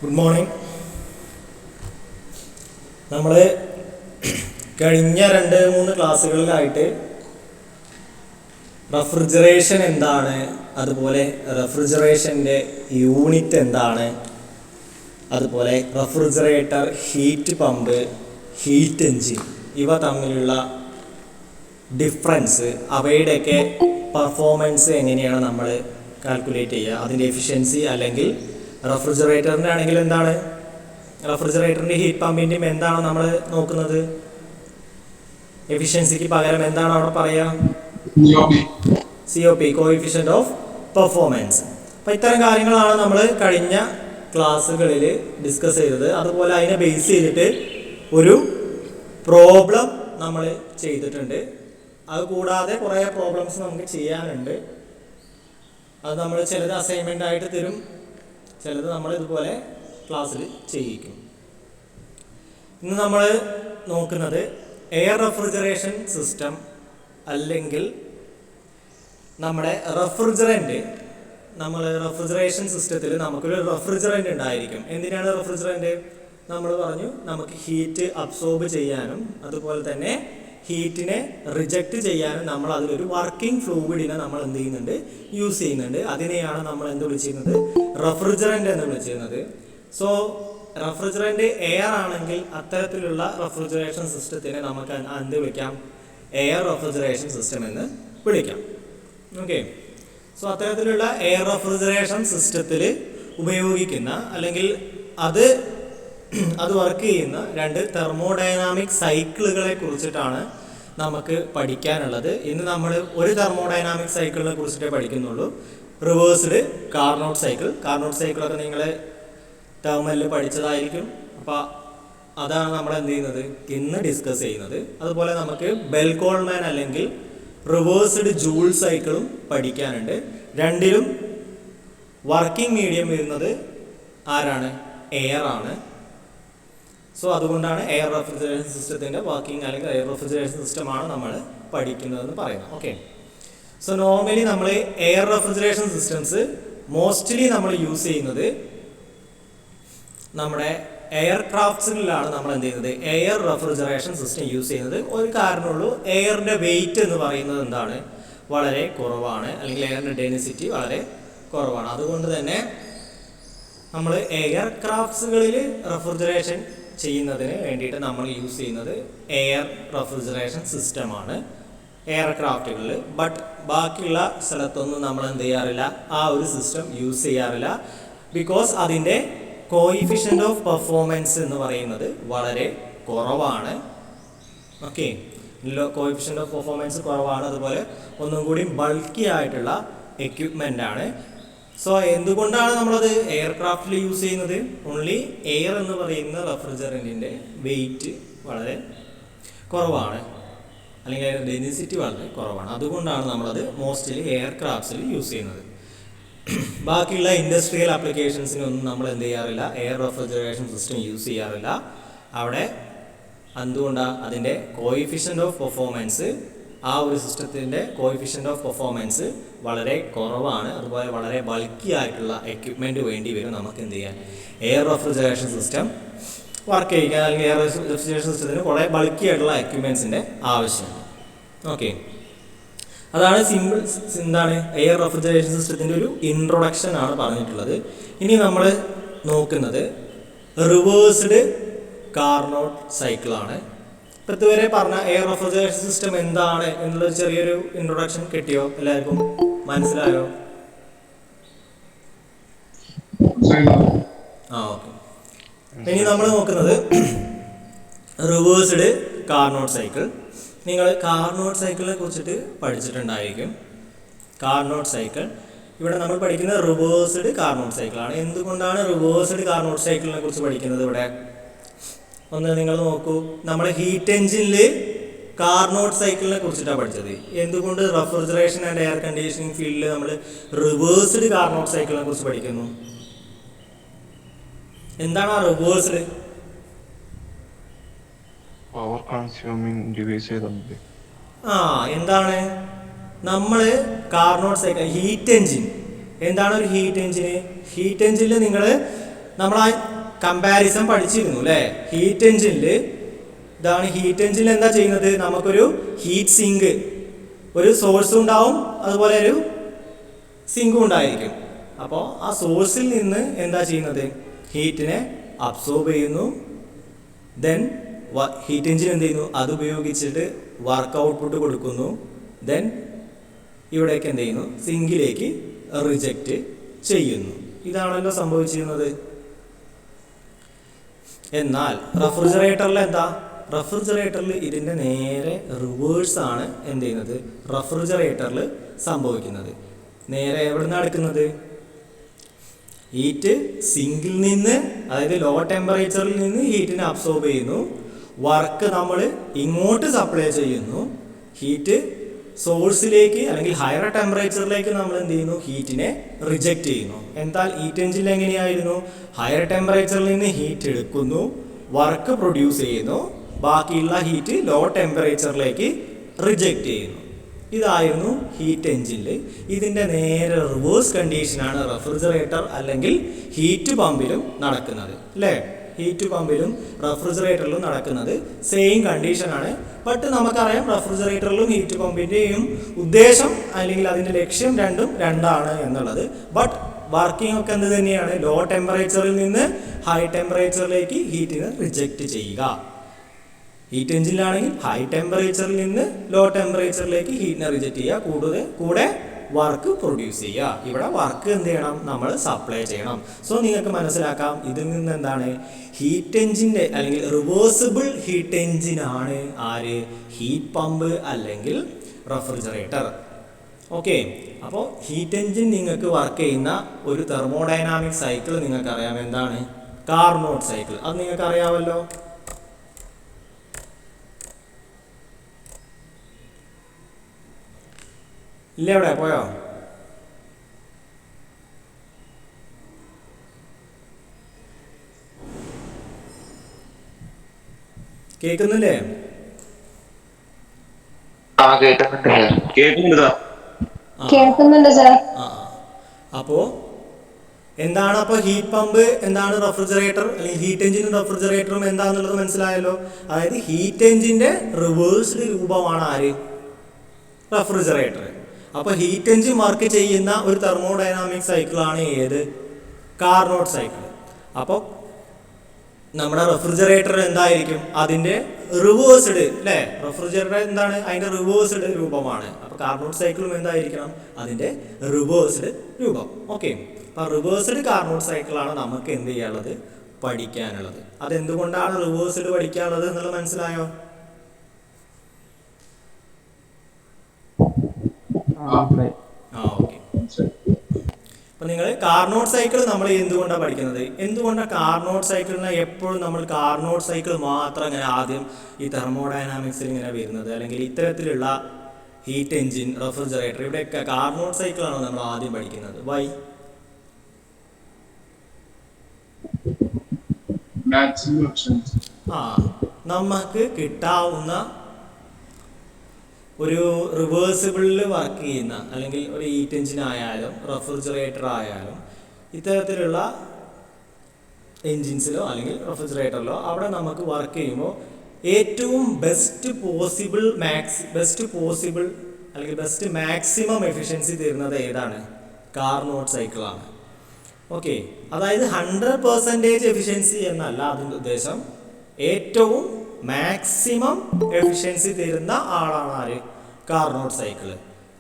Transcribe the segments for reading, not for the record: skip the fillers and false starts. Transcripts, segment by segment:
Good morning. നമ്മൾ കഴിഞ്ഞ 2-3 ക്ലാസ്സുകളിലായിട്ട് refrigeration എന്താണ്, അതുപോലെ റെഫ്രിജറേഷൻ്റെ യൂണിറ്റ് എന്താണ്, അതുപോലെ refrigerator, heat pump, heat engine ഇവ തമ്മിലുള്ള ഡിഫറൻസ്, അവയുടെയൊക്കെ പെർഫോമൻസ് എങ്ങനെയാണ് നമ്മൾ കാൽക്കുലേറ്റ് ചെയ്യുക, അതിൻ്റെ എഫിഷ്യൻസി, അല്ലെങ്കിൽ റെഫ്രിജറേറ്ററിൻ്റെ ആണെങ്കിൽ എന്താണ്, റെഫ്രിജറേറ്ററിൻ്റെ ഹീറ്റ് പമ്പിൻ്റെയും എന്താണ് നമ്മൾ നോക്കുന്നത്, എഫിഷ്യൻസിക്ക് പകരം എന്താണ് അവിടെ പറയുക, COP, കോഎഫിഷ്യന്റ് ഓഫ് പെർഫോമൻസ്. അപ്പോൾ ഇത്തരം കാര്യങ്ങളാണ് നമ്മൾ കഴിഞ്ഞ ക്ലാസ്സുകളിൽ ഡിസ്കസ് ചെയ്തത്. അതുപോലെ അതിനെ ബേസ് ചെയ്തിട്ട് ഒരു പ്രോബ്ലം നമ്മൾ ചെയ്തിട്ടുണ്ട്. അത് കൂടാതെ കുറേ പ്രോബ്ലംസ് നമുക്ക് ചെയ്യാനുണ്ട്. അത് നമ്മൾ ചിലത് അസൈൻമെൻ്റ് ആയിട്ട് തരും, ചിലത് നമ്മൾ ഇതുപോലെ ക്ലാസ്സിൽ ചെയ്യിക്കും. ഇന്ന് നമ്മൾ നോക്കുന്നത് എയർ റെഫ്രിജറേഷൻ സിസ്റ്റം, അല്ലെങ്കിൽ നമ്മുടെ റെഫ്രിജറൻറ്റ്. നമ്മൾ റെഫ്രിജറേഷൻ സിസ്റ്റത്തിൽ നമുക്കൊരു റെഫ്രിജറൻറ്റ് ഉണ്ടായിരിക്കും. എന്തിനാണ് റെഫ്രിജറൻറ്റ്? നമ്മൾ പറഞ്ഞു നമുക്ക് ഹീറ്റ് അബ്സോർബ് ചെയ്യാനും അതുപോലെ തന്നെ ഹീറ്റിനെ റിജക്റ്റ് ചെയ്യാനും നമ്മൾ അതിലൊരു വർക്കിംഗ് ഫ്ലൂയിഡിനെ നമ്മൾ എന്ത് ചെയ്യുന്നുണ്ട്, യൂസ് ചെയ്യുന്നുണ്ട്. അതിനെയാണ് നമ്മൾ എന്ത് വിളിച്ചിരുന്നത്, റെഫ്രിജറൻറ്റ് എന്ന് വിളിച്ചിരുന്നത്. സോ റെഫ്രിജറൻറ്റ് എയർ ആണെങ്കിൽ അത്തരത്തിലുള്ള റെഫ്രിജറേഷൻ സിസ്റ്റത്തിനെ നമുക്ക് എന്ത് വിളിക്കാം, എയർ റെഫ്രിജറേഷൻ സിസ്റ്റം എന്ന് വിളിക്കാം. ഓക്കെ. സോ അത്തരത്തിലുള്ള എയർ റെഫ്രിജറേഷൻ സിസ്റ്റത്തിൽ ഉപയോഗിക്കുന്ന അല്ലെങ്കിൽ അത് വർക്ക് ചെയ്യുന്ന 2 തെർമോഡൈനാമിക് സൈക്കിളുകളെ കുറിച്ചിട്ടാണ് നമുക്ക് പഠിക്കാനുള്ളത്. ഇന്ന് നമ്മൾ ഒരു തെർമോഡൈനാമിക് സൈക്കിളിനെ കുറിച്ചിട്ടേ പഠിക്കുന്നുള്ളൂ, റിവേഴ്സ്ഡ് കാർനോട്ട് സൈക്കിൾ. കാർനോട്ട് സൈക്കിളൊക്കെ നിങ്ങൾ ടേമിൽ പഠിച്ചതായിരിക്കും. അപ്പോൾ അതാണ് നമ്മൾ എന്ത് ചെയ്യുന്നത്, ഇന്ന് ഡിസ്കസ് ചെയ്യുന്നത്. അതുപോലെ നമുക്ക് ബെൽ കോൾമാൻ അല്ലെങ്കിൽ റിവേഴ്സ്ഡ് ജൂൾ സൈക്കിളും പഠിക്കാനുണ്ട്. രണ്ടിലും വർക്കിംഗ് മീഡിയം വരുന്നത് ആരാണ്, എയർ ആണ്. സോ അതുകൊണ്ടാണ് എയർ റെഫ്രിജറേഷൻ സിസ്റ്റത്തിൻ്റെ വർക്കിംഗ് അല്ലെങ്കിൽ എയർ റെഫ്രിജറേഷൻ സിസ്റ്റമാണ് നമ്മൾ പഠിക്കുന്നതെന്ന് പറയുന്നത്. ഓക്കെ. സോ നോർമലി നമ്മൾ എയർ റെഫ്രിജറേഷൻ സിസ്റ്റംസ് മോസ്റ്റ്ലി നമ്മൾ യൂസ് ചെയ്യുന്നത് നമ്മുടെ എയർക്രാഫ്റ്റ്സിലാണ്. നമ്മൾ എന്ത് ചെയ്യുന്നത്, എയർ റെഫ്രിജറേഷൻ സിസ്റ്റം യൂസ് ചെയ്യുന്നത്. ഒരു കാരണമുള്ളൂ, എയറിൻ്റെ വെയിറ്റ് എന്ന് പറയുന്നത് എന്താണ്, വളരെ കുറവാണ്, അല്ലെങ്കിൽ എയറിൻ്റെ ഡെൻസിറ്റി വളരെ കുറവാണ്. അതുകൊണ്ട് തന്നെ നമ്മൾ എയർക്രാഫ്റ്റ്സുകളിൽ റെഫ്രിജറേഷൻ ചെയ്യുന്നതിന് വേണ്ടിയിട്ട് നമ്മൾ യൂസ് ചെയ്യുന്നത് എയർ റെഫ്രിജറേഷൻ സിസ്റ്റമാണ് എയർക്രാഫ്റ്റുകളിൽ. ബട്ട് ബാക്കിയുള്ള സ്ഥലത്തൊന്നും നമ്മൾ എന്ത് ചെയ്യാറില്ല, ആ ഒരു സിസ്റ്റം യൂസ് ചെയ്യാറില്ല. ബിക്കോസ് അതിൻ്റെ കോയിഫിഷ്യൻ്റ് ഓഫ് പെർഫോമൻസ് എന്ന് പറയുന്നത് വളരെ കുറവാണ്. ഓക്കെ. കോയിഫിഷ്യൻ്റ് ഓഫ് പെർഫോമൻസ് കുറവാണ്. അതുപോലെ ഒന്നും കൂടി ബൾക്കി ആയിട്ടുള്ള എക്യുപ്മെൻ്റ് ആണ്. സോ എന്തുകൊണ്ടാണ് നമ്മളത് എയർക്രാഫ്റ്റിൽ യൂസ് ചെയ്യുന്നത്? ഓൺലി എയർ എന്ന് പറയുന്ന റെഫ്രിജറൻറ്റിൻ്റെ വെയിറ്റ് വളരെ കുറവാണ്, അല്ലെങ്കിൽ അതിൻ്റെ ഡെൻസിറ്റി വളരെ കുറവാണ്. അതുകൊണ്ടാണ് നമ്മളത് മോസ്റ്റ്ലി എയർക്രാഫ്റ്റ്സിൽ യൂസ് ചെയ്യുന്നത്. ബാക്കിയുള്ള ഇൻഡസ്ട്രിയൽ ആപ്ലിക്കേഷൻസിനൊന്നും നമ്മൾ എന്ത് ചെയ്യാറില്ല, എയർ റെഫ്രിജറേഷൻ സിസ്റ്റം യൂസ് ചെയ്യാറില്ല. അവിടെ എന്തുകൊണ്ടാണ്, അതിൻ്റെ കോയിഫിഷ്യൻ്റ് ഓഫ് പെർഫോമൻസ്, ആ ഒരു സിസ്റ്റത്തിൻ്റെ കോയിഫിഷ്യൻ്റ് ഓഫ് പെർഫോമൻസ് വളരെ കുറവാണ്. അതുപോലെ വളരെ ബൾക്കി ആയിട്ടുള്ള എക്യുപ്മെൻറ്റ് വേണ്ടി വരും നമുക്ക് എന്ത് ചെയ്യാൻ, എയർ റെഫ്രിജറേഷൻ സിസ്റ്റം വർക്ക് ചെയ്യിക്കാൻ. അല്ലെങ്കിൽ എയർ റെഫ്രിജറേഷൻ സിസ്റ്റത്തിന് കുറേ ബൾക്കി ആയിട്ടുള്ള എക്യുപ്മെൻറ്റ്സിൻ്റെ ആവശ്യമുണ്ട്. ഓക്കെ. അതാണ് സിമ്പിൾ എന്താണ് എയർ റെഫ്രിജറേഷൻ സിസ്റ്റത്തിൻ്റെ ഒരു ഇൻട്രൊഡക്ഷൻ ആണ് പറഞ്ഞിട്ടുള്ളത്. ഇനി നമ്മൾ നോക്കുന്നത് റിവേഴ്സ്ഡ് കാർനോട്ട് സൈക്കിളാണ്. ഇപ്പോൾ ഇതുവരെ പറഞ്ഞ എയർ റെഫ്രിജറേഷൻ സിസ്റ്റം എന്താണ് എന്നുള്ളൊരു ചെറിയൊരു ഇൻട്രൊഡക്ഷൻ കിട്ടിയോ, എല്ലാവർക്കും മനസ്സിലായോ? ഓക്കെ. ഇനി നമ്മൾ നോക്കുന്നത് റിവേഴ്സ്ഡ് കാർനോട്ട് സൈക്കിൾ. നിങ്ങൾ കാർനോട്ട് സൈക്കിളിനെ കുറിച്ചിട്ട് പഠിച്ചിട്ടുണ്ടായിരിക്കും. കാർനോട്ട് സൈക്കിൾ ഇവിടെ നമ്മൾ പഠിക്കുന്നത് റിവേഴ്സ്ഡ് കാർനോട്ട് സൈക്കിളാണ്. എന്തുകൊണ്ടാണ് റിവേഴ്സ്ഡ് കാർനോട്ട് സൈക്കിളിനെ കുറിച്ച് പഠിക്കുന്നത്? ഇവിടെ ഒന്ന് നിങ്ങൾ നോക്കൂ, നമ്മൾ ഹീറ്റ് എൻജിനിൽ കാർനോട്ട് സൈക്കിളിനെ കുറിച്ചിട്ടാണ് പഠിച്ചത്. എന്തുകൊണ്ട് റെഫ്രിജറേഷൻ ആൻഡ് എയർ കണ്ടീഷനിങ് ഫീൽഡിൽ നമ്മൾ റിവേഴ്സ്ഡ് കാർനോട്ട് സൈക്കിളിനെ കുറിച്ച് പഠിക്കുന്നു? എന്താണ് ആ റിവേഴ്സ്ഡ്? പവർ കൺസ്യൂമിങ് ഡിവൈസ് ചെയ്തത്. എന്താണ് നമ്മൾ കാർനോട്ട് സൈക്കിൾ, ഹീറ്റ് എൻജിൻ. എന്താണ് ഒരു ഹീറ്റ് എൻജിന്? ഹീറ്റ് എൻജിനിൽ നിങ്ങൾ നമ്മൾ ആ കമ്പാരിസൺ പഠിച്ചിരുന്നു അല്ലേ? ഹീറ്റ് എഞ്ചിനിൽ ഇതാണ് ഹീറ്റ് എഞ്ചിനിൽ എന്താ ചെയ്യുന്നത്? നമുക്കൊരു ഹീറ്റ് സിങ്ക്, ഒരു സോഴ്സും ഉണ്ടാവും, അതുപോലെ ഒരു സിങ്കും ഉണ്ടായിരിക്കും. അപ്പോൾ ആ സോഴ്സിൽ നിന്ന് എന്താ ചെയ്യുന്നത്? ഹീറ്റിനെ അബ്സോർബ് ചെയ്യുന്നു. ദെൻ ഹീറ്റ് എഞ്ചിൻ എന്ത് ചെയ്യുന്നു? അത് ഉപയോഗിച്ചിട്ട് വർക്ക് ഔട്ട്പുട്ട് കൊടുക്കുന്നു. ദെൻ ഇവിടേക്ക് എന്ത് ചെയ്യുന്നു? സിങ്കിലേക്ക് റിജക്റ്റ് ചെയ്യുന്നു. ഇതാണല്ലോ സംഭവിച്ചിരുന്നത്. എന്നാൽ റെഫ്രിജറേറ്ററിൽ എന്താ? റെഫ്രിജറേറ്ററിൽ ഇതിൻ്റെ നേരെ റിവേഴ്സാണ് എന്ത് ചെയ്യുന്നത്? റെഫ്രിജറേറ്ററിൽ സംഭവിക്കുന്നത്. നേരെ എവിടെ നിന്നാണ് എടുക്കുന്നത്? ഹീറ്റ് സിങ്കിൽ നിന്ന്, അതായത് ലോ ടെമ്പറേച്ചറിൽ നിന്ന് ഹീറ്റിനെ അബ്സോർബ് ചെയ്യുന്നു. വർക്ക് നമ്മൾ ഇങ്ങോട്ട് സപ്ലൈ ചെയ്യുന്നു. ഹീറ്റ് സോഴ്സിലേക്ക് അല്ലെങ്കിൽ ഹയർ ടെമ്പറേച്ചറിലേക്ക് നമ്മൾ എന്ത് ചെയ്യുന്നു? ഹീറ്റിനെ റിജക്റ്റ് ചെയ്യുന്നു. എന്നാൽ ഹീറ്റ് എഞ്ചിനിൽ എങ്ങനെയായിരുന്നു? ഹയർ ടെമ്പറേച്ചറിൽ നിന്ന് ഹീറ്റ് എടുക്കുന്നു, വർക്ക് പ്രൊഡ്യൂസ് ചെയ്യുന്നു, ബാക്കിയുള്ള ഹീറ്റ് ലോ ടെമ്പറേച്ചറിലേക്ക് റിജക്റ്റ് ചെയ്യുന്നു. ഇതായിരുന്നു ഹീറ്റ് എഞ്ചിനിൽ. ഇതിൻ്റെ നേരെ റിവേഴ്സ് കണ്ടീഷനാണ് റെഫ്രിജറേറ്റർ അല്ലെങ്കിൽ ഹീറ്റ് പമ്പിലും നടക്കുന്നത് അല്ലേ? ഹീറ്റ് പമ്പിലും റെഫ്രിജറേറ്ററിലും നടക്കുന്നത് സെയിം കണ്ടീഷനാണ്. ബട്ട് നമുക്കറിയാം റെഫ്രിജറേറ്ററിലും ഹീറ്റ് പമ്പിൻ്റെയും ഉദ്ദേശം അല്ലെങ്കിൽ അതിൻ്റെ ലക്ഷ്യം രണ്ടാണ് എന്നുള്ളത്. ബട്ട് വർക്കിംഗ് ഒക്കെ എന്ത് തന്നെയാണ്? ലോ ടെമ്പറേച്ചറിൽ നിന്ന് ഹൈ ടെമ്പറേച്ചറിലേക്ക് ഹീറ്റിനെ റിജക്റ്റ് ചെയ്യുക. ഹീറ്റ് എഞ്ചിനിലാണെങ്കിൽ ഹൈ ടെമ്പറേച്ചറിൽ നിന്ന് ലോ ടെമ്പറേച്ചറിലേക്ക് ഹീറ്റിനെ റിജക്റ്റ് ചെയ്യുക, കൂടെ വർക്ക് പ്രൊഡ്യൂസ് ചെയ്യുക. ഇവിടെ വർക്ക് എന്ത് ചെയ്യണം? നമ്മൾ സപ്ലൈ ചെയ്യണം. സോ നിങ്ങൾക്ക് മനസ്സിലാക്കാം ഇതിൽ നിന്ന് എന്താണ്? ഹീറ്റ് എഞ്ചിൻ്റെ അല്ലെങ്കിൽ റിവേഴ്സിബിൾ ഹീറ്റ് എഞ്ചിനാണ് ആര്? ഹീറ്റ് പമ്പ് അല്ലെങ്കിൽ റെഫ്രിജറേറ്റർ. ഓക്കെ, അപ്പോൾ ഹീറ്റ് എഞ്ചിൻ നിങ്ങൾക്ക് വർക്ക് ചെയ്യുന്ന ഒരു തെർമോഡൈനാമിക് സൈക്കിൾ നിങ്ങൾക്കറിയാം. എന്താണ്? Carnot cycle. അത് നിങ്ങൾക്ക് അറിയാമല്ലോ. ഇല്ല, എവിടെ പോയോ? കേൾക്കുന്നില്ലേ? കേൾക്കുന്നുണ്ട് സാർ. അപ്പോ എന്താണ് അപ്പോൾ ഹീറ്റ് പമ്പ്, എന്താണ് റെഫ്രിജറേറ്റർ അല്ലെങ്കിൽ ഹീറ്റ് എഞ്ചിനും റെഫ്രിജറേറ്ററും എന്താണെന്നുള്ളത് മനസ്സിലായല്ലോ. അതായത് ഹീറ്റ് എഞ്ചിന്റെ റിവേഴ്സ്ഡ് രൂപമാണ് ആര്? റെഫ്രിജറേറ്റർ. അപ്പോൾ ഹീറ്റ് എഞ്ചിൻ വർക്ക് ചെയ്യുന്ന ഒരു തെർമോഡൈനാമിക് സൈക്കിളാണ് ഏത്? Carnot cycle. അപ്പോൾ നമ്മുടെ റെഫ്രിജറേറ്റർ എന്തായിരിക്കും? അതിൻ്റെ റിവേഴ്സ്ഡ് അല്ലേ? റെഫ്രിജറേറ്റർ എന്താണ്? അതിൻ്റെ റിവേഴ്സ്ഡ് രൂപമാണ്. അപ്പോൾ കാർനോട്ട് സൈക്കിളും എന്തായിരിക്കണം? അതിൻ്റെ റിവേഴ്സ്ഡ് രൂപം. ഓക്കെ, അപ്പോൾ റിവേഴ്സ്ഡ് കാർനോട്ട് സൈക്കിളാണ് നമുക്ക് എന്ത് ചെയ്യാനുള്ളത്? പഠിക്കാനുള്ളത്. അതെന്തുകൊണ്ടാണ് റിവേഴ്സ്ഡ് പഠിക്കാനുള്ളത് എന്നുള്ളത് മനസ്സിലായോ? ഓക്കെ. അപ്പം നിങ്ങൾ കാർനോട്ട് സൈക്കിൾ നമ്മൾ എന്തുകൊണ്ടാണ് പഠിക്കുന്നത്? എന്തുകൊണ്ടാണ് കാർനോട്ട് സൈക്കിളിനെ എപ്പോഴും നമ്മൾ കാർനോട്ട് സൈക്കിൾ മാത്രം ഇങ്ങനെ ആദ്യം ഈ തെർമോഡൈനാമിക്സിൽ ഇങ്ങനെ വരുന്നത്, അല്ലെങ്കിൽ ഇത്തരത്തിലുള്ള ഹീറ്റ് എഞ്ചിൻ, റെഫ്രിജറേറ്റർ, ഇവിടെയൊക്കെ കാർനോട്ട് സൈക്കിളാണ് നമ്മൾ ആദ്യം പഠിക്കുന്നത്? വൈ? നമുക്ക് കിട്ടാവുന്ന ഒരു റിവേഴ്സിബിളിൽ വർക്ക് ചെയ്യുന്ന അല്ലെങ്കിൽ ഒരു ഹീറ്റ് എഞ്ചിൻ ആയാലും റെഫ്രിജറേറ്റർ ആയാലും ഇത്തരത്തിലുള്ള എൻജിൻസിലോ അല്ലെങ്കിൽ റെഫ്രിജറേറ്ററിലോ അവിടെ നമുക്ക് വർക്ക് ചെയ്യുമ്പോൾ ഏറ്റവും ബെസ്റ്റ് പോസിബിൾ അല്ലെങ്കിൽ ബെസ്റ്റ് മാക്സിമം എഫിഷ്യൻസി തരുന്നത് ഏതാണ്? കാർനോട്ട് സൈക്കിളാണ്. ഓക്കെ, അതായത് 100% എഫിഷ്യൻസി എന്നല്ല അതിൻ്റെ ഉദ്ദേശം. ഏറ്റവും മാക്സിമം എഫിഷ്യൻസി തരുന്ന ആളാണ് ആര്? Carnot cycle.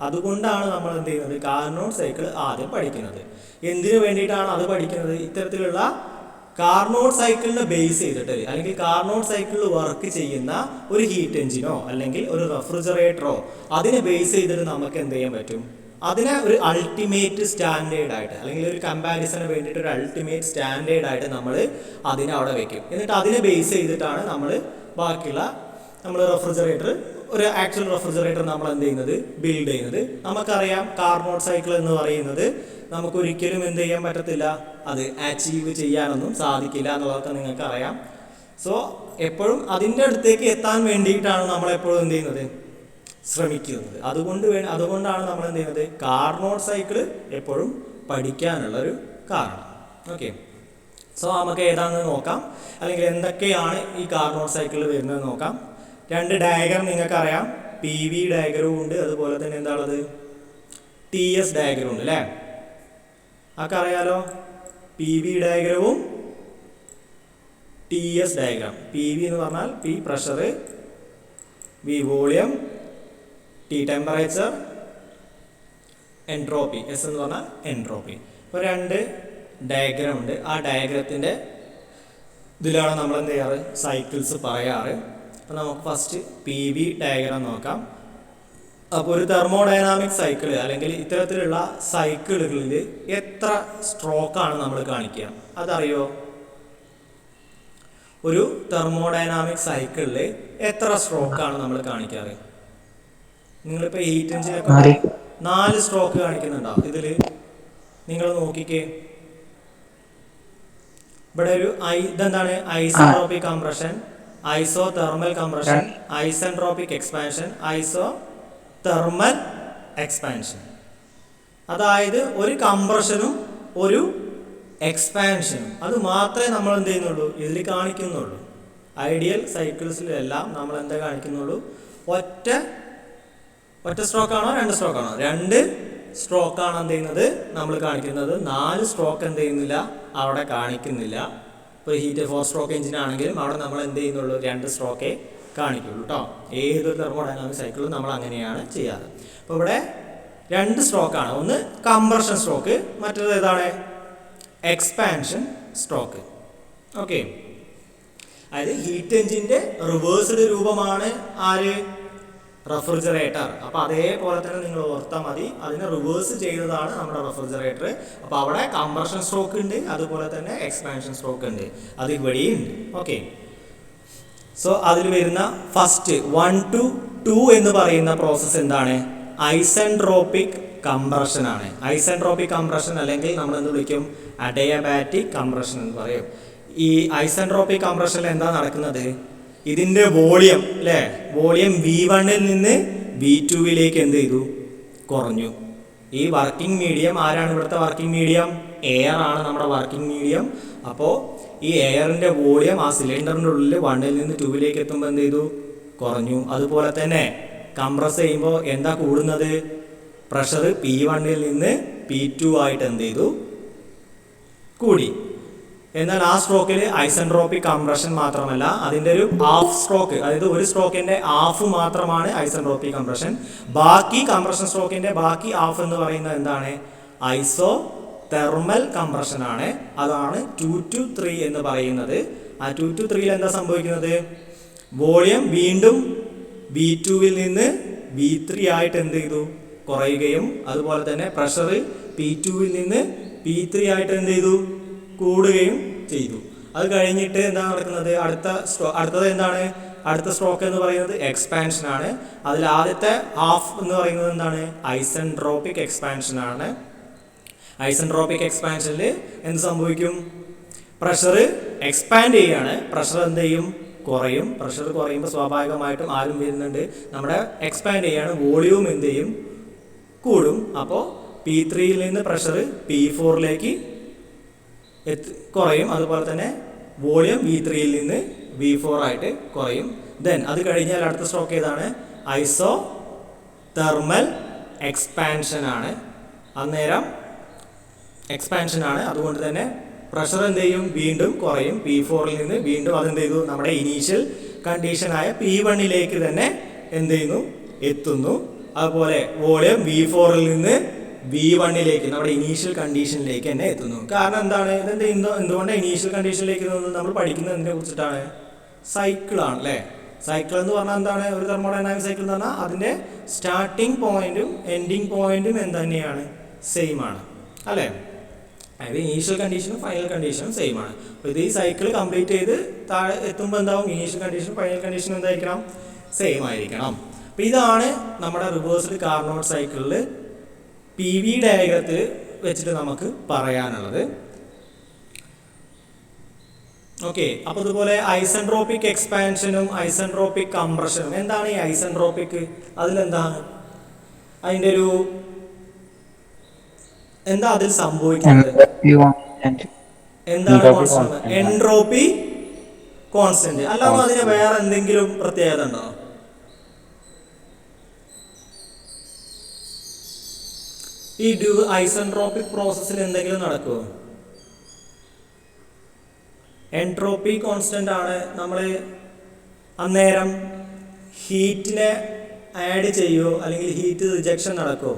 അതുകൊണ്ടാണ് നമ്മൾ എന്ത് ചെയ്യുന്നത്? കാർനോട്ട് സൈക്കിൾ ആദ്യം പഠിക്കുന്നത്. എന്തിനു വേണ്ടിയിട്ടാണ് അത് പഠിക്കുന്നത്? ഇത്തരത്തിലുള്ള കാർനോട്ട് സൈക്കിളിനെ ബേസ് ചെയ്തിട്ട് അല്ലെങ്കിൽ കാർനോട്ട് സൈക്കിളിൽ വർക്ക് ചെയ്യുന്ന ഒരു ഹീറ്റ് എഞ്ചിനോ അല്ലെങ്കിൽ ഒരു റെഫ്രിജറേറ്ററോ അതിനെ ബേസ് ചെയ്തിട്ട് നമുക്ക് എന്ത് ചെയ്യാൻ പറ്റും? അതിനെ ഒരു അൾട്ടിമേറ്റ് സ്റ്റാൻഡേർഡായിട്ട് അല്ലെങ്കിൽ ഒരു കമ്പാരിസന് വേണ്ടിയിട്ട് ഒരു അൾട്ടിമേറ്റ് സ്റ്റാൻഡേർഡായിട്ട് നമ്മൾ അതിനെ അവിടെ വെക്കും. എന്നിട്ട് അതിനെ ബേസ് ചെയ്തിട്ടാണ് നമ്മൾ ബാക്കിയുള്ള റെഫ്രിജറേറ്റർ, ഒരു ആക്ച്വൽ റെഫ്രിജറേറ്റർ നമ്മൾ എന്ത് ചെയ്യുന്നത്? ബിൽഡ് ചെയ്യുന്നത്. നമുക്കറിയാം കാർനോട്ട് സൈക്കിൾ എന്ന് പറയുന്നത് നമുക്കൊരിക്കലും എന്ത് ചെയ്യാൻ പറ്റത്തില്ല, അത് അച്ചീവ് ചെയ്യാനൊന്നും സാധിക്കില്ല എന്നുള്ളതൊക്കെ നിങ്ങൾക്ക് അറിയാം. സോ എപ്പോഴും അതിൻ്റെ അടുത്തേക്ക് എത്താൻ വേണ്ടിയിട്ടാണ് നമ്മളെപ്പോഴും എന്ത് ചെയ്യുന്നത്? ശ്രമിക്കുന്നത്. അതുകൊണ്ടാണ് നമ്മൾ എന്ത് ചെയ്യുന്നത്? കാർനോട്ട് സൈക്കിൾ എപ്പോഴും പഠിക്കാനുള്ളൊരു കാരണം. ഓക്കെ, സോ നമുക്ക് ഏതാണെന്ന് നോക്കാം, അല്ലെങ്കിൽ എന്തൊക്കെയാണ് ഈ കാർനോട്ട് സൈക്കിളിൽ വരുന്നത് നോക്കാം. രണ്ട് ഡയഗ്രം നിങ്ങൾക്കറിയാം, പി വി ഡയഗ്രവും ഉണ്ട്, അതുപോലെ തന്നെ എന്താണുള്ളത് ടി എസ് ഡയഗ്രം ഉണ്ട് അല്ലേ. അതൊക്കെ അറിയാലോ, പി വി ഡയഗ്രവും T S diagram. P V എന്ന് പറഞ്ഞാൽ P pressure, V volume, T temperature, entropy, S എന്ന് പറഞ്ഞാൽ എൻട്രോപ്പി. ഇപ്പോൾ രണ്ട് ഡയഗ്രാം ഉണ്ട്. ആ ഡയഗ്രത്തിൻ്റെ ഇതിലാണ് നമ്മൾ എന്ത് ചെയ്യാറ്, സൈക്കിൾസ് പറയാറ്. അപ്പോൾ നമുക്ക് ഫസ്റ്റ് പി വി ഡയഗ്രാം നോക്കാം. അപ്പോൾ ഒരു തെർമോഡൈനാമിക് സൈക്കിൾ അല്ലെങ്കിൽ ഇത്തരത്തിലുള്ള സൈക്കിളുകളിൽ എത്ര സ്ട്രോക്കാണ് നമ്മൾ കാണിക്കുക അതറിയോ? ഒരു തെർമോഡൈനാമിക് സൈക്കിളിൽ എത്ര സ്ട്രോക്കാണ് നമ്മൾ കാണിക്കാറ്? നിങ്ങളിപ്പോൾ ഹീറ്റ് എഞ്ചിനൊക്കെ 4 സ്ട്രോക്ക് കാണിക്കുന്നുണ്ടാവും. ഇതിൽ നിങ്ങൾ നോക്കിക്കേ, ഇവിടെ ഒരു ഇതെന്താണ് ഐസോട്രോപിക് കംപ്രഷൻ, ഐസോ തെർമൽ കംപ്രഷൻ, ഐസെൻട്രോപിക് എക്സ്പാൻഷൻ, ഐസോ തെർമൽ എക്സ്പാൻഷൻ. അതായത് ഒരു കംപ്രഷനും ഒരു എക്സ്പാൻഷനും അത് മാത്രമേ നമ്മൾ എന്ത് ചെയ്യുന്നുള്ളൂ ഇതിൽ കാണിക്കുന്നുള്ളൂ. ഐഡിയൽ സൈക്കിൾസിലെല്ലാം നമ്മൾ എന്താ കാണിക്കുന്നുള്ളൂ, ഒറ്റ സ്ട്രോക്കാണോ 2 സ്ട്രോക്കാണോ? 2 സ്ട്രോക്കാണ് എന്ത് ചെയ്യുന്നത് നമ്മൾ കാണിക്കുന്നത്. 4 സ്ട്രോക്ക് എന്ത് ചെയ്യുന്നില്ല, അവിടെ കാണിക്കുന്നില്ല. ഇപ്പോൾ ഹീറ്റ് 4 സ്ട്രോക്ക് എഞ്ചിനാണെങ്കിലും അവിടെ നമ്മൾ എന്ത് ചെയ്യുന്നുള്ളൂ, 2 സ്ട്രോക്കേ കാണിക്കുള്ളൂ കേട്ടോ. ഏതൊരു തെർമോഡൈനാമിക് സൈക്കിളും നമ്മൾ അങ്ങനെയാണ് ചെയ്യാറ്. അപ്പോൾ ഇവിടെ 2 സ്ട്രോക്കാണ്, ഒന്ന് കംപ്രഷൻ സ്ട്രോക്ക്, മറ്റേത് ഏതാണ് എക്സ്പാൻഷൻ സ്ട്രോക്ക്. ഓക്കെ, അതായത് ഹീറ്റ് എഞ്ചിൻ്റെ റിവേഴ്സ്ഡ് രൂപമാണ് ആര്, റെഫ്രിജറേറ്റർ. അപ്പോൾ അതേപോലെ തന്നെ നിങ്ങൾ ഓർത്താൽ മതി, അതിനെ റിവേഴ്സ് ചെയ്തതാണ് നമ്മുടെ റെഫ്രിജറേറ്റർ. അപ്പോൾ അവിടെ കംപ്രഷൻ സ്ട്രോക്ക് ഉണ്ട്, അതുപോലെ തന്നെ എക്സ്പാൻഷൻ സ്ട്രോക്ക് ഉണ്ട്, അത് ഇവിടെയും ഉണ്ട്. ഓക്കെ, സോ അതിൽ വരുന്ന ഫസ്റ്റ് 1 to 2 എന്ന് പറയുന്ന പ്രോസസ്സ് എന്താണ്, ഐസെൻട്രോപിക് കംപ്രഷൻ ആണ്. ഐസെൻട്രോപിക് കംപ്രഷൻ അല്ലെങ്കിൽ നമ്മൾ എന്ത് വിളിക്കും, അഡിയബാറ്റിക് കംപ്രഷൻ എന്ന് പറയും. ഈ ഐസെൻട്രോപിക് കംപ്രഷനിൽ എന്താ നടക്കുന്നത്, ഇതിൻ്റെ വോളിയം അല്ലേ, വോളിയം V1-ൽ നിന്ന് V2-ലേക്ക് എന്ത് ചെയ്തു, കുറഞ്ഞു. ഈ വർക്കിംഗ് മീഡിയം ആരാണ്, ഇവിടുത്തെ വർക്കിംഗ് മീഡിയം എയർ ആണ് നമ്മുടെ വർക്കിംഗ് മീഡിയം. അപ്പോൾ ഈ എയറിൻ്റെ വോളിയം ആ സിലിണ്ടറിൻ്റെ ഉള്ളിൽ 1-ൽ നിന്ന് 2-ലേക്ക് എത്തുമ്പോൾ എന്ത് ചെയ്തു, കുറഞ്ഞു. അതുപോലെ തന്നെ കംപ്രസ് ചെയ്യുമ്പോൾ എന്താ കൂടുന്നത്, പ്രഷർ P1-ൽ നിന്ന് P2 ആയിട്ട് എന്ത് ചെയ്തു, കൂടി. എന്നാൽ ആ സ്ട്രോക്കിൽ ഐസെൻട്രോപിക് കംപ്രഷൻ മാത്രമല്ല, അതിൻ്റെ ഒരു ഹാഫ് സ്ട്രോക്ക്, അതായത് ഒരു സ്ട്രോക്കിൻ്റെ ഹാഫ് മാത്രമാണ് ഐസെൻട്രോപിക് കംപ്രഷൻ. ബാക്കി കംപ്രഷൻ സ്ട്രോക്കിൻ്റെ ബാക്കി ഹാഫ് എന്ന് പറയുന്നത് എന്താണ്, ഐസോ തെർമൽ കംപ്രഷൻ ആണ്. അതാണ് 2 to 3 എന്ന് പറയുന്നത്. ആ 2 to 3 എന്താ സംഭവിക്കുന്നത്, വോളിയം വീണ്ടും V2-ൽ നിന്ന് V3 ആയിട്ട് എന്ത് ചെയ്തു, കുറയുകയും അതുപോലെ തന്നെ പ്രഷർ P2-ൽ നിന്ന് P3 ആയിട്ട് എന്ത് ചെയ്തു, കൂടുകയും ചെയ്തു. അത് കഴിഞ്ഞിട്ട് എന്താ നടക്കുന്നത്, അടുത്തത് എന്താണ്, അടുത്ത സ്ട്രോക്ക് എന്ന് പറയുന്നത് എക്സ്പാൻഷൻ ആണ്. അതിൽ ആദ്യത്തെ ഹാഫ് എന്ന് പറയുന്നത് എന്താണ്, ഐസെൻട്രോപിക് എക്സ്പാൻഷൻ ആണ്. ഐസെൻട്രോപിക് എക്സ്പാൻഷനിൽ എന്ത് സംഭവിക്കും, പ്രഷർ എക്സ്പാൻഡ് ചെയ്യുകയാണ്, പ്രഷർ എന്ത് ചെയ്യും, കുറയും. പ്രഷർ കുറയുമ്പോൾ സ്വാഭാവികമായിട്ടും ആരും വരുന്നുണ്ട്, നമ്മുടെ എക്സ്പാൻഡ് ചെയ്യാണ്, വോളിയം എന്ത് ചെയ്യും, കൂടും. അപ്പോൾ P3-ൽ നിന്ന് പ്രഷർ P4-ലേക്ക് കുറയും. അതുപോലെ തന്നെ വോളിയം V3-ൽ നിന്ന് V4 ആയിട്ട് കുറയും. ദെൻ അത് കഴിഞ്ഞാൽ അടുത്ത സ്ട്രോക്ക് ഏതാണ്, ഐസോ തെർമൽ എക്സ്പാൻഷൻ ആണ്. അന്നേരം എക്സ്പാൻഷൻ ആണ്, അതുകൊണ്ട് തന്നെ പ്രഷർ എന്ത് ചെയ്യും, വീണ്ടും കുറയും. P4-ൽ നിന്ന് വീണ്ടും അതെന്ത് ചെയ്തു, നമ്മുടെ ഇനീഷ്യൽ കണ്ടീഷനായ P1-ലേക്ക് തന്നെ എന്ത് ചെയ്യുന്നു, എത്തുന്നു. അതുപോലെ വോളിയം V4-ൽ നിന്ന് V1-ലേക്ക് നമ്മുടെ ഇനീഷ്യൽ കണ്ടീഷനിലേക്ക് തന്നെ എത്തുന്നു. കാരണം എന്താണ്, എന്തുകൊണ്ടാണ് ഇനീഷ്യൽ കണ്ടീഷനിലേക്ക് എത്തുന്നത്, നമ്മൾ പഠിക്കുന്നത് എന്തിനെ കുറിച്ചിട്ടാണ്, സൈക്കിളാണ് അല്ലേ. സൈക്കിൾ എന്ന് പറഞ്ഞാൽ എന്താണ്, ഒരു തെർമോഡൈനാമിക് സൈക്കിൾ എന്ന് പറഞ്ഞാൽ അതിൻ്റെ സ്റ്റാർട്ടിങ് പോയിന്റും എൻഡിങ് പോയിന്റും എന്ത് തന്നെയാണ്, സെയിം ആണ് അല്ലേ. അതായത് ഇനീഷ്യൽ കണ്ടീഷനും ഫൈനൽ കണ്ടീഷനും സെയിം ആണ്. അപ്പോൾ ഇത് ഈ സൈക്കിൾ കംപ്ലീറ്റ് ചെയ്ത് താഴെ എത്തുമ്പോൾ എന്താവും, ഇനീഷ്യൽ കണ്ടീഷനും ഫൈനൽ കണ്ടീഷനും എന്തായിരിക്കണം, സെയിം ആയിരിക്കണം. അപ്പോൾ ഇതാണ് നമ്മുടെ റിവേഴ്സ്ഡ് കാർനോട്ട് സൈക്കിളിൽ പി വി ഡയഗ്രത്തിൽ വെച്ചിട്ട് നമുക്ക് പറയാനുള്ളത്. ഓക്കെ, അപ്പോൾ ഇതുപോലെ ഐസെൻട്രോപിക് എക്സ്പാൻഷനും ഐസെൻട്രോപിക് കംപ്രഷനും. എന്താണ് ഈ ഐസെൻട്രോപിക്, അതിലെന്താണ് അതിൻ്റെ ഒരു എന്താ അതിൽ സംഭവിക്കുന്നത്, എന്താണ് കോൺസ്റ്റന്റ്? Entropy constant. അല്ലാതെ അതിന് വേറെ എന്തെങ്കിലും പ്രത്യേകത ഉണ്ടോ? ഈ ഐസെൻട്രോപിക് പ്രോസസ്സിൽ എന്തെങ്കിലും നടക്കുമോ? എൻട്രോപ്പി കോൺസ്റ്റന്റ് ആണ്. നമ്മൾ അന്നേരം ഹീറ്റിനെ ആഡ് ചെയ്യുമോ അല്ലെങ്കിൽ ഹീറ്റ് റിജക്ഷൻ നടക്കുമോ?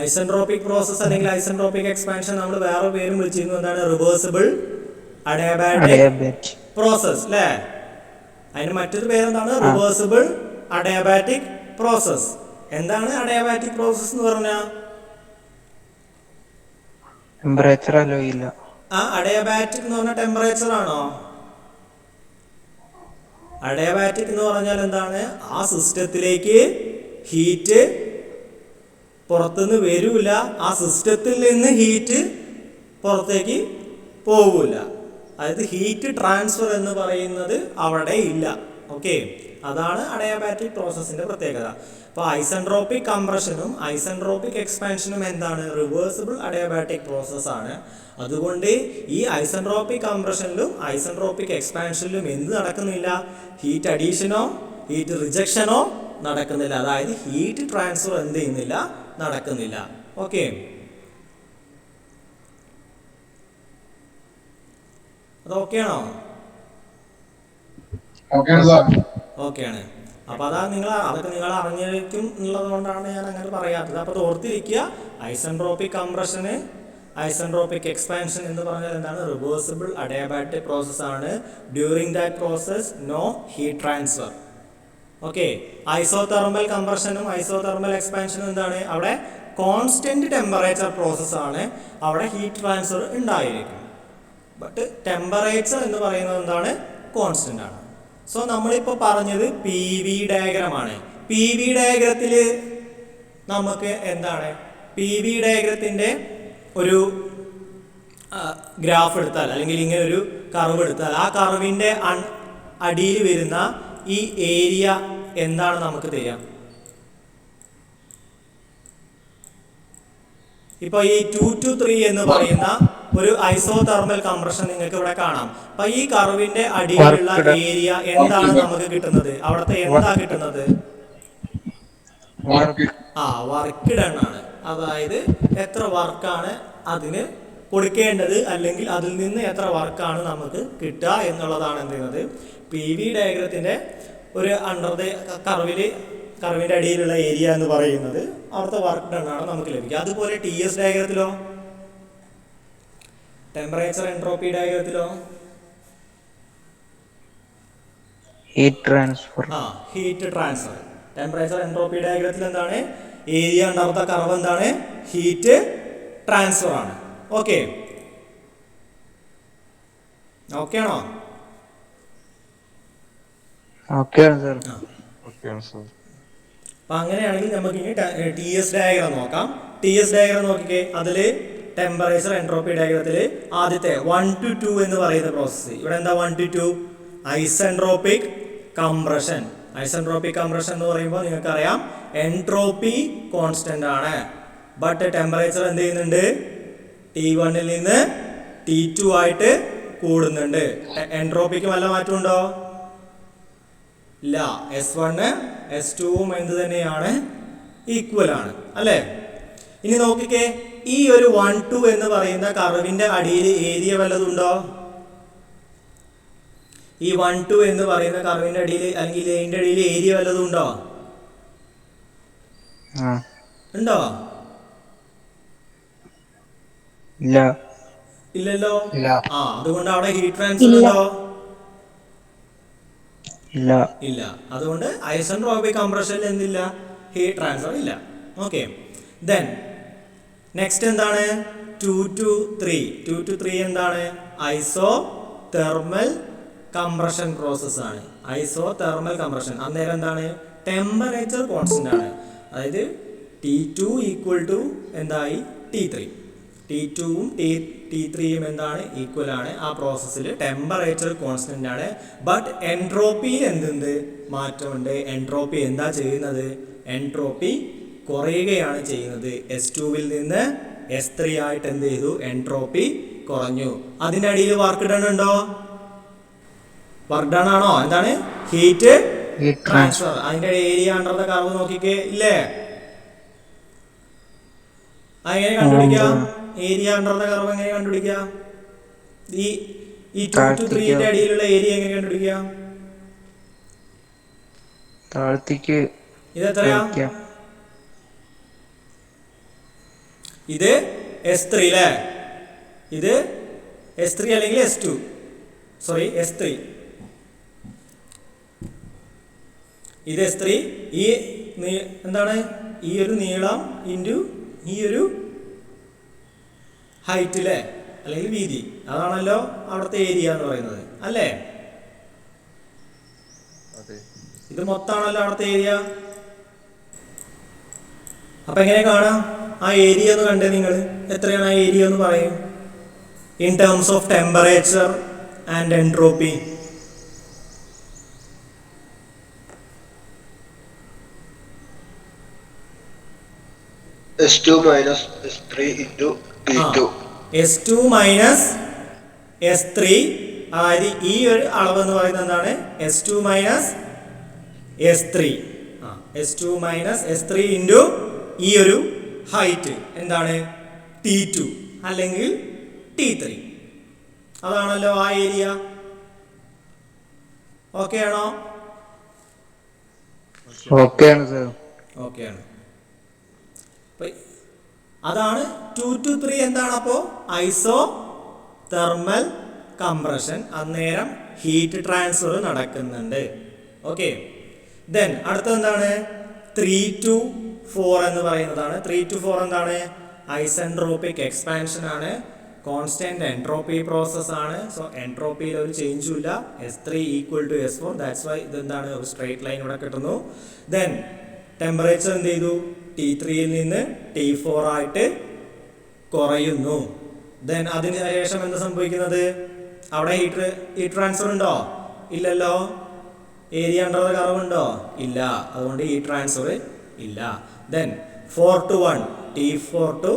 ഐസെൻട്രോപിക് പ്രോസസ് അല്ലെങ്കിൽ ഐസെൻട്രോപിക് എക്സ്പാൻഷൻ നമ്മൾ വേറെ പേരും വിളിച്ചിരുന്നു. എന്താണ്? റിവേഴ്സിബിൾ അഡിയാബാറ്റിക് പ്രോസസ് അല്ലേ? അതിന് മറ്റൊരു പേരെന്താണ്? Reversible adiabatic process. എന്താണ് അഡിയാബാറ്റിക് പ്രോസസ് എന്ന് പറഞ്ഞാൽ? ടെമ്പറേച്ചർ അലോയില്ല. ആ അഡിയാബാറ്റിക് എന്ന് പറഞ്ഞാൽ ടെമ്പറേച്ചർ ആണോ? അഡിയാബാറ്റിക് എന്ന് പറഞ്ഞാൽ എന്താണ്? ആ സിസ്റ്റത്തിലേക്ക് ഹീറ്റ് പുറത്തുനിന്ന് വരൂല, ആ സിസ്റ്റത്തിൽ നിന്ന് ഹീറ്റ് പുറത്തേക്ക് പോകൂല. അതായത് ഹീറ്റ് ട്രാൻസ്ഫർ എന്ന് പറയുന്നത് അവിടെ ഇല്ല. ഓക്കെ, അതാണ് അഡിയാബാറ്റിക് പ്രോസസ്സിന്റെ പ്രത്യേകത. അപ്പോൾ ഐസെൻട്രോപിക് കംപ്രഷനും ഐസെൻട്രോപിക് എക്സ്പാൻഷനും എന്താണ്? റിവേഴ്സിബിൾ അഡിയാബാറ്റിക് പ്രോസസ് ആണ്. അതുകൊണ്ട് ഈ ഐസെൻട്രോപിക് കംപ്രഷനിലും ഐസെൻട്രോപിക് എക്സ്പാൻഷനിലും എന്ത് നടക്കുന്നില്ല? ഹീറ്റ് അഡീഷനോ ഹീറ്റ് റിജക്ഷനോ നടക്കുന്നില്ല. അതായത് ഹീറ്റ് ട്രാൻസ്ഫർ എന്ത് ചെയ്യുന്നില്ല? നടക്കുന്നില്ല. ഓക്കെ, അത് ഓക്കെയാണോ? ഓക്കെയാണ്. അപ്പോൾ അതൊക്കെ നിങ്ങൾ അറിഞ്ഞിരിക്കും എന്നുള്ളത് കൊണ്ടാണ് ഞാൻ അങ്ങനെ പറയാത്തത്. അപ്പോൾ അത് ഓർത്തിരിക്കുക. ഐസെൻട്രോപിക് കംപ്രഷന് ഐസെൻട്രോപിക് എക്സ്പാൻഷൻ എന്ന് പറഞ്ഞാൽ എന്താണ്? റിവേഴ്സിബിൾ അഡിയാബാറ്റിക് പ്രോസസ് ആണ്. During that process no heat transfer. Okay, isothermal കംപ്രഷനും ഐസോതെർമൽ എക്സ്പാൻഷനും എന്താണ്? അവിടെ കോൺസ്റ്റന്റ് ടെമ്പറേച്ചർ പ്രോസസ് ആണ്. അവിടെ ഹീറ്റ് ട്രാൻസ്ഫർ ഉണ്ടായിരിക്കും. ബട്ട് ടെമ്പറേച്ചർ എന്ന് പറയുന്നത് എന്താണ്? കോൺസ്റ്റന്റ് ആണ്. സോ നമ്മളിപ്പോൾ പറഞ്ഞത് പി വി ഡയഗ്രമാണ്. പി വി ഡയഗ്രത്തിൽ നമുക്ക് എന്താണ്? പി വി ഡയഗ്രത്തിൻ്റെ ഒരു ഗ്രാഫ് എടുത്താൽ അല്ലെങ്കിൽ ഇങ്ങനെ ഒരു കർവ് എടുത്താൽ ആ കർവിൻ്റെ അടിയിൽ വരുന്ന ഈ ഏരിയ എന്താണ് നമുക്ക് തരിക? ഇപ്പോൾ ഈ 2 to 3 എന്ന് പറയുന്ന ഒരു ഐസോതെർമൽ കംപ്രഷൻ നിങ്ങൾക്ക് ഇവിടെ കാണാം. അപ്പൊ ഈ കർവിന്റെ അടിയിലുള്ള ഏരിയ എന്താണ് നമുക്ക് കിട്ടുന്നത്? അവിടുത്തെ എന്താ കിട്ടുന്നത്? വർക്ക് ഡൺ ആണ്. അതായത് എത്ര വർക്കാണ് അതിന് കൊടുക്കേണ്ടത് അല്ലെങ്കിൽ അതിൽ നിന്ന് എത്ര വർക്കാണ് നമുക്ക് കിട്ടുക എന്നുള്ളതാണ് എന്ത് ചെയ്യുന്നത്? പി വി ഡയഗ്രത്തിന്റെ ഒരു കർവിന്റെ അടിയിലുള്ള ഏരിയ എന്ന് പറയുന്നത് അവിടുത്തെ വർക്ക് ഡൺ ആണ് നമുക്ക് ലഭിക്കുക. അതുപോലെ ടി എസ് ഡയഗ്രത്തിലോ ടെമ്പറേച്ചർ എൻട്രോപ്പി ഡയഗ്രത്തിലോ heat transfer. Heat transfer. Temperature entropy ഡയഗ്രത്തിൽ എന്താണ്? ഏരിയ ഉണ്ടാവുന്ന കർവ് എന്താണ്? ഹീറ്റ് ട്രാൻസ്ഫർ ആണ്. ഓക്കെ, ഓക്കെ ആണോ? അപ്പൊ അങ്ങനെയാണെങ്കിൽ നമുക്ക് ഇനി ടി എസ് ഡയഗ്രാം നോക്കാം. ടി എസ് ഡയഗ്രാം നോക്കിക്കേ. അതില് ടെമ്പറേച്ചർ എൻട്രോപ്പി ഡയഗ്രത്തിൽ ആദ്യത്തെ 1 to 2 എന്ന് പറയുന്ന പ്രോസസ്സ്. ഇവിടെ എന്താ 1 to 2? Isentropic compression. Isentropic compression എന്ന് പറയുമ്പോൾ നിങ്ങൾക്കറിയാം എൻട്രോപ്പി കോൺസ്റ്റന്റ് ആണ്. ബട്ട് ടെമ്പറേച്ചർ എന്ത് ചെയ്യുന്നുണ്ട്? T1 നിന്ന് T2 ആയിട്ട് കൂടുന്നുണ്ട്. എൻട്രോപ്പിക്ക് വല്ല മാറ്റമുണ്ടോ? ഇല്ല. S1 S2 എന്ത് തന്നെയാണ്? ഈക്വൽ ആണ് അല്ലേ? ഇനി നോക്കിക്കേ, ഈ ഒരു 1 2 എന്ന് പറയുന്ന കർവിന്റെ അടിയിൽ ഏരിയ വല്ലതുണ്ടോ? ഈ 1 2 എന്ന് പറയുന്ന കർവിന്റെ അടിയിൽ അല്ലെങ്കിൽ ലൈനിന്റെ അടിയിൽ ഏരിയ വല്ലതും ഉണ്ടോ? ഉണ്ടോ? ഇല്ലല്ലോ. അതുകൊണ്ട് അവിടെ ഹീറ്റ് ട്രാൻസ്ഫർ ഉണ്ടോ? ഇല്ല. അതുകൊണ്ട് ഐസെൻട്രോപിക് കംപ്രഷനിൽ എന്തില്ല? ഹീറ്റ് ട്രാൻസ്ഫർ ഇല്ല. ഓക്കെ, ദെൻ നെക്സ്റ്റ് എന്താണ്? 2 to 3. 2 to 3 എന്താണ്? ഐസോതെർമൽ കംപ്രഷൻ പ്രോസസ് ആണ്. ഐസോതെർമൽ കംപ്രഷൻ അന്നേരം എന്താണ്? ടെമ്പറേച്ചർ കോൺസ്റ്റന്റ് ആണ്. അതായത് T2 ഈക്വൽ ടു എന്തായി? T3. T2ഉം T3യും എന്താണ്? ഈക്വൽ ആണ്. ആ പ്രോസസ്സിൽ ടെമ്പറേച്ചർ കോൺസ്റ്റന്റ് ആണ്. ബട്ട് എൻട്രോപ്പിയിൽ എന്തുണ്ട്? മാറ്റമുണ്ട്. എൻട്രോപ്പി എന്താ ചെയ്യുന്നത്? എൻട്രോപ്പി കുറയുകയാണ് ചെയ്യുന്നത്. S2-വിൽ നിന്ന് S3 ആയിട്ട് എന്ത് ചെയ്തു? എൻട്രോപ്പി കുറഞ്ഞു. അതിൻ്റെ അടിയിൽ വർക്ക് ഡൺ ഉണ്ടോ? വർക്ക് ഡൺ ആണോ? എന്താണ്? Heat transfer. അതിൻ്റെ ഏരിയ അണ്ടർ ദ കർവ് നോക്കിക്കേ, ഇല്ലേ? അതെങ്ങനെ കണ്ടുപിടിക്കാം? ഏരിയ അണ്ടർ ദ കർവ് എങ്ങനെ കണ്ടുപിടിക്കാം? ഈ 2 to 3 അടിയിലുള്ള ഏരിയ എങ്ങനെ കണ്ടുപിടിക്കാം? താഴത്തേക്ക് ഇത് എത്രയാ? ഇത് S3 അല്ലേ? ഇത് S3 അല്ലെങ്കിൽ S2, സോറി S3. ഇത് S3. ഈ എന്താണ്? ഈ ഒരു നീളം ഇൻറ്റു ഈ ഒരു ഹൈറ്റ് അല്ലേ, അല്ലെങ്കിൽ വീതി. അതാണല്ലോ അവിടുത്തെ ഏരിയ എന്ന് പറയുന്നത്, അല്ലേ? ഇത് മൊത്തമാണല്ലോ അവിടുത്തെ ഏരിയ. അപ്പൊ എങ്ങനെ കാണാം ആ ഏരിയ എന്ന് കണ്ടേ നിങ്ങൾ? എത്രയാണ് ആ ഏരിയ എന്ന് പറയും in terms of temperature and entropy? S2 minus S3 into T2. S2 minus S3, അതായത് ഈ ഒരു അളവ് എന്ന് പറയുന്നത് എന്താണ്? S2 minus S3. S2 minus S3 into ഈ ഒരു ഹൈറ്റ് എന്താണ്? T2 അല്ലെങ്കിൽ T3. അതാണല്ലോ ആ ഏരിയ. ഓക്കെ ആണോ? ഓക്കെയാണ് സർ. ഓക്കെയാണ്. അതാണ് 2 to 3. എന്താണ് അപ്പോൾ? ഐസോ തെർമൽ കംപ്രഷൻ. അന്നേരം ഹീറ്റ് ട്രാൻസ്ഫർ നടക്കുന്നുണ്ട്. ഓക്കെ. ദെൻ അടുത്തത് എന്താണ്? 3 to 4 എന്ന് പറയുന്നതാണ്. 3 to 4 എന്താണ്? ഐസെൻട്രോപിക് എക്സ്പാൻഷൻ ആണ്. കോൺസ്റ്റന്റ് എൻട്രോപ്പി പ്രോസസ് ആണ്. സോ എൻട്രോപ്പിയിൽ ഒരു ചേഞ്ചും ഇല്ല. S3 equal to S4. That's why ഇതെന്താണ്? ഒരു സ്ട്രേറ്റ് ലൈൻ ഇവിടെ കിട്ടുന്നു. ദെൻ ടെമ്പറേച്ചർ എന്ത് ചെയ്തു? T3-യിൽ നിന്ന് T4 ആയിട്ട് കുറയുന്നു. ദെൻ അതിന് ശേഷം എന്ത് സംഭവിക്കുന്നത്? അവിടെ ഹീറ്റ് ട്രാൻസ്ഫർ ഉണ്ടോ? ഇല്ലല്ലോ. ഏരിയ അണ്ടർ ദ കർവ് ഉണ്ടോ? ഇല്ല. അതുകൊണ്ട് ഹീറ്റ് ട്രാൻസ്ഫർ ഇല്ല. Then 4 to 1, T4 to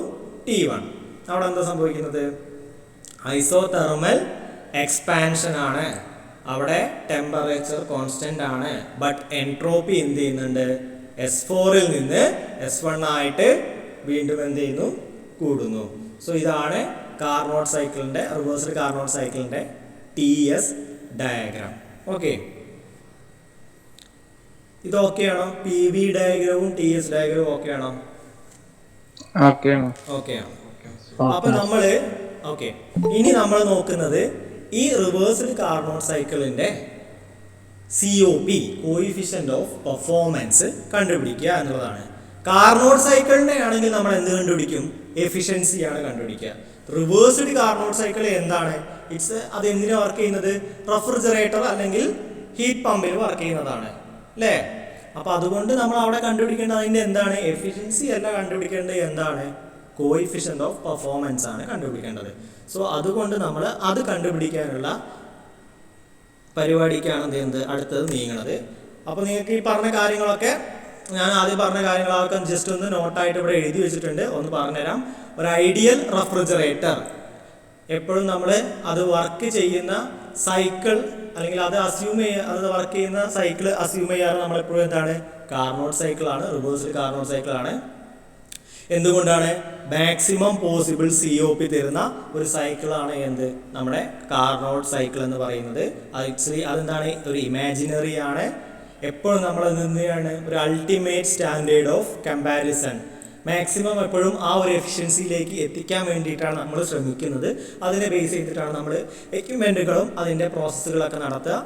T1. അവിടെ എന്താ സംഭവിക്കുന്നത്? ഐസോതെർമൽ എക്സ്പാൻഷൻ ആണ്. അവിടെ ടെമ്പറേച്ചർ കോൺസ്റ്റന്റ് ആണ്. ബട്ട് എൻട്രോപ്പി എന്ത് ചെയ്യുന്നുണ്ട്? S4-ൽ നിന്ന് S1 ആയിട്ട് വീണ്ടും എന്ത് ചെയ്യുന്നു? കൂടുന്നു. സോ ഇതാണ് കാർനോട്ട് സൈക്കിളിന്റെ, റിവേഴ്സ്ഡ് കാർനോട്ട് സൈക്കിളിന്റെ TS ഡയഗ്രാം. ഓക്കെ, ഇത് ഓക്കെ ആണോ? PV ഡയഗ്രവും TS ഡയഗ്രവും ഓക്കെ ആണോ? ഓക്കെ ആണ്. അപ്പൊ നമ്മള് ഇനി നമ്മൾ നോക്കുന്നത് ഈ റിവേഴ്സ്ഡ് കാർനോട്ട് സൈക്കിളിന്റെ COP, കോയിഫിഷ്യന്റ് ഓഫ് പെർഫോമൻസ് കണ്ടുപിടിക്കുക എന്നുള്ളതാണ്. കാർനോട്ട് സൈക്കിളിനെ ആണെങ്കിൽ നമ്മൾ എന്ത് കണ്ടുപിടിക്കും? എഫിഷ്യൻസിയാണ് കണ്ടുപിടിക്കുക. റിവേഴ്സ്ഡ് കാർനോട്ട് സൈക്കിൾ എന്താണ്? അത് എന്തിനാണ് വർക്ക് ചെയ്യുന്നത്? റെഫ്രിജറേറ്റർ അല്ലെങ്കിൽ ഹീറ്റ് പമ്പിൽ വർക്ക് ചെയ്യുന്നതാണ്, അല്ലേ? അപ്പൊ അതുകൊണ്ട് നമ്മൾ അവിടെ കണ്ടുപിടിക്കേണ്ടത് അതിന്റെ എന്താണ്? എഫിഷ്യൻസി അല്ല കണ്ടുപിടിക്കേണ്ടത്, എന്താണ്? കോയിഫിഷ്യന്റ് ഓഫ് പെർഫോമൻസ് ആണ് കണ്ടുപിടിക്കേണ്ടത്. സോ അതുകൊണ്ട് നമ്മൾ അത് കണ്ടുപിടിക്കാനുള്ള പരിപാടിക്കാണ് എന്ത് ചെയ്യുന്നത്? അടുത്തത് നീങ്ങണത്. അപ്പോൾ നിങ്ങൾക്ക് ഈ പറഞ്ഞ കാര്യങ്ങളൊക്കെ, ഞാൻ ആദ്യം പറഞ്ഞ കാര്യങ്ങളൊക്കെ ജസ്റ്റ് ഒന്ന് നോട്ടായിട്ട് ഇവിടെ എഴുതി വെച്ചിട്ടുണ്ട്. ഒന്ന് പറഞ്ഞുതരാം. ഒരു ഐഡിയൽ റെഫ്രിജറേറ്റർ എപ്പോഴും നമ്മൾ അത് വർക്ക് ചെയ്യുന്ന സൈക്കിൾ, അല്ലെങ്കിൽ അത് വർക്ക് ചെയ്യുന്ന സൈക്കിൾ അസ്യൂം ചെയ്യാറ് നമ്മളെപ്പോഴും എന്താണ്? കാർനോട്ട് സൈക്കിളാണ്, റിവേഴ്സ്ഡ് കാർനോട്ട് സൈക്കിളാണ്. എന്തുകൊണ്ടാണ്? മാക്സിമം പോസിബിൾ COP തരുന്ന ഒരു സൈക്കിളാണ് എന്ത്? നമ്മുടെ കാർനോട്ട് സൈക്കിൾ എന്ന് പറയുന്നത്. അതെന്താണ്? ഒരു ഇമാജിനറി ആണ്. എപ്പോഴും നമ്മൾ എന്താണ്? ഒരു ultimate standard of comparison. Maximum എപ്പോഴും ആ ഒരു എഫിഷ്യൻസിയിലേക്ക് എത്തിക്കാൻ വേണ്ടിയിട്ടാണ് നമ്മൾ ശ്രമിക്കുന്നത്. അതിനെ ബേസ് ചെയ്തിട്ടാണ് നമ്മൾ എക്യുപ്മെൻറ്റുകളും അതിൻ്റെ പ്രോസസ്സുകളൊക്കെ നടത്തുക.